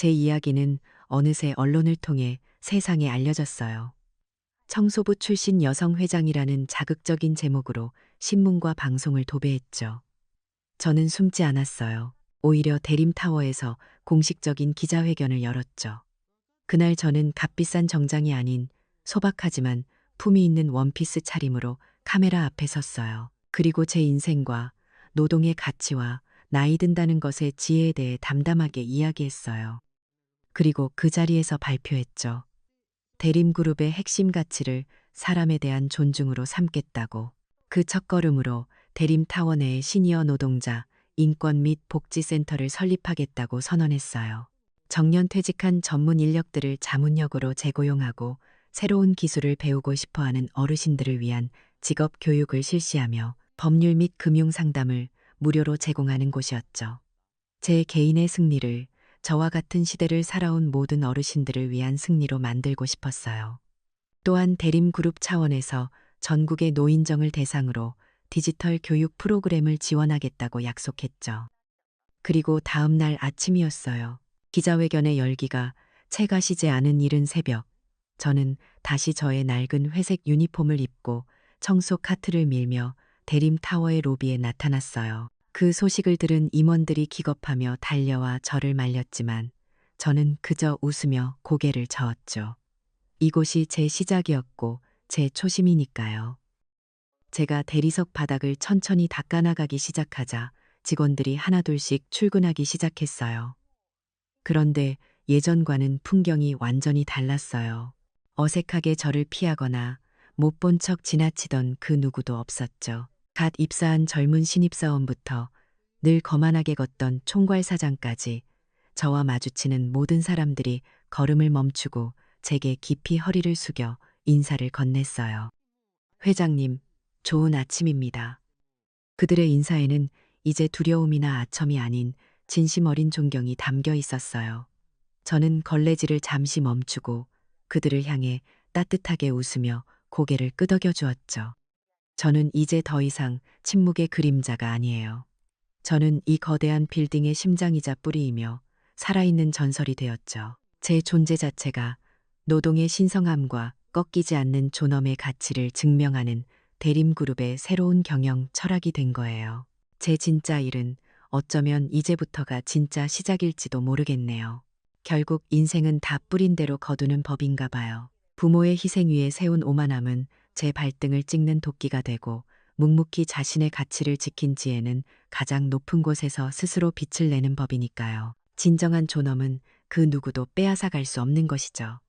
제 이야기는 어느새 언론을 통해 세상에 알려졌어요. 청소부 출신 여성 회장이라는 자극적인 제목으로 신문과 방송을 도배했죠. 저는 숨지 않았어요. 오히려 대림타워에서 공식적인 기자회견을 열었죠. 그날 저는 값비싼 정장이 아닌 소박하지만 품위 있는 원피스 차림으로 카메라 앞에 섰어요. 그리고 제 인생과 노동의 가치와 나이 든다는 것의 지혜에 대해 담담하게 이야기했어요. 그리고 그 자리에서 발표했죠. 대림그룹의 핵심 가치를 사람에 대한 존중으로 삼겠다고. 그 첫걸음으로 대림타워 내에 시니어 노동자 인권 및 복지센터를 설립하겠다고 선언했어요. 정년 퇴직한 전문 인력들을 자문역으로 재고용하고 새로운 기술을 배우고 싶어하는 어르신들을 위한 직업 교육을 실시하며 법률 및 금융 상담을 무료로 제공하는 곳이었죠. 제 개인의 승리를 저와 같은 시대를 살아온 모든 어르신들을 위한 승리로 만들고 싶었어요. 또한 대림그룹 차원에서 전국의 노인정을 대상으로 디지털 교육 프로그램을 지원하겠다고 약속했죠. 그리고 다음 날 아침이었어요. 기자회견의 열기가 채가 시지 않은 이른 새벽, 저는 다시 저의 낡은 회색 유니폼을 입고 청소 카트를 밀며 대림타워의 로비에 나타났어요. 그 소식을 들은 임원들이 기겁하며 달려와 저를 말렸지만 저는 그저 웃으며 고개를 저었죠. 이곳이 제 시작이었고 제 초심이니까요. 제가 대리석 바닥을 천천히 닦아나가기 시작하자 직원들이 하나둘씩 출근하기 시작했어요. 그런데 예전과는 풍경이 완전히 달랐어요. 어색하게 저를 피하거나 못 본 척 지나치던 그 누구도 없었죠. 갓 입사한 젊은 신입사원부터 늘 거만하게 걷던 총괄사장까지 저와 마주치는 모든 사람들이 걸음을 멈추고 제게 깊이 허리를 숙여 인사를 건넸어요. 회장님, 좋은 아침입니다. 그들의 인사에는 이제 두려움이나 아첨이 아닌 진심 어린 존경이 담겨 있었어요. 저는 걸레질을 잠시 멈추고 그들을 향해 따뜻하게 웃으며 고개를 끄덕여 주었죠. 저는 이제 더 이상 침묵의 그림자가 아니에요. 저는 이 거대한 빌딩의 심장이자 뿌리이며 살아있는 전설이 되었죠. 제 존재 자체가 노동의 신성함과 꺾이지 않는 존엄의 가치를 증명하는 대림그룹의 새로운 경영 철학이 된 거예요. 제 진짜 일은 어쩌면 이제부터가 진짜 시작일지도 모르겠네요. 결국 인생은 다 뿌린 대로 거두는 법인가 봐요. 부모의 희생 위에 세운 오만함은 제 발등을 찍는 도끼가 되고 묵묵히 자신의 가치를 지킨 지혜는 가장 높은 곳에서 스스로 빛을 내는 법이니까요. 진정한 존엄은 그 누구도 빼앗아 갈 수 없는 것이죠.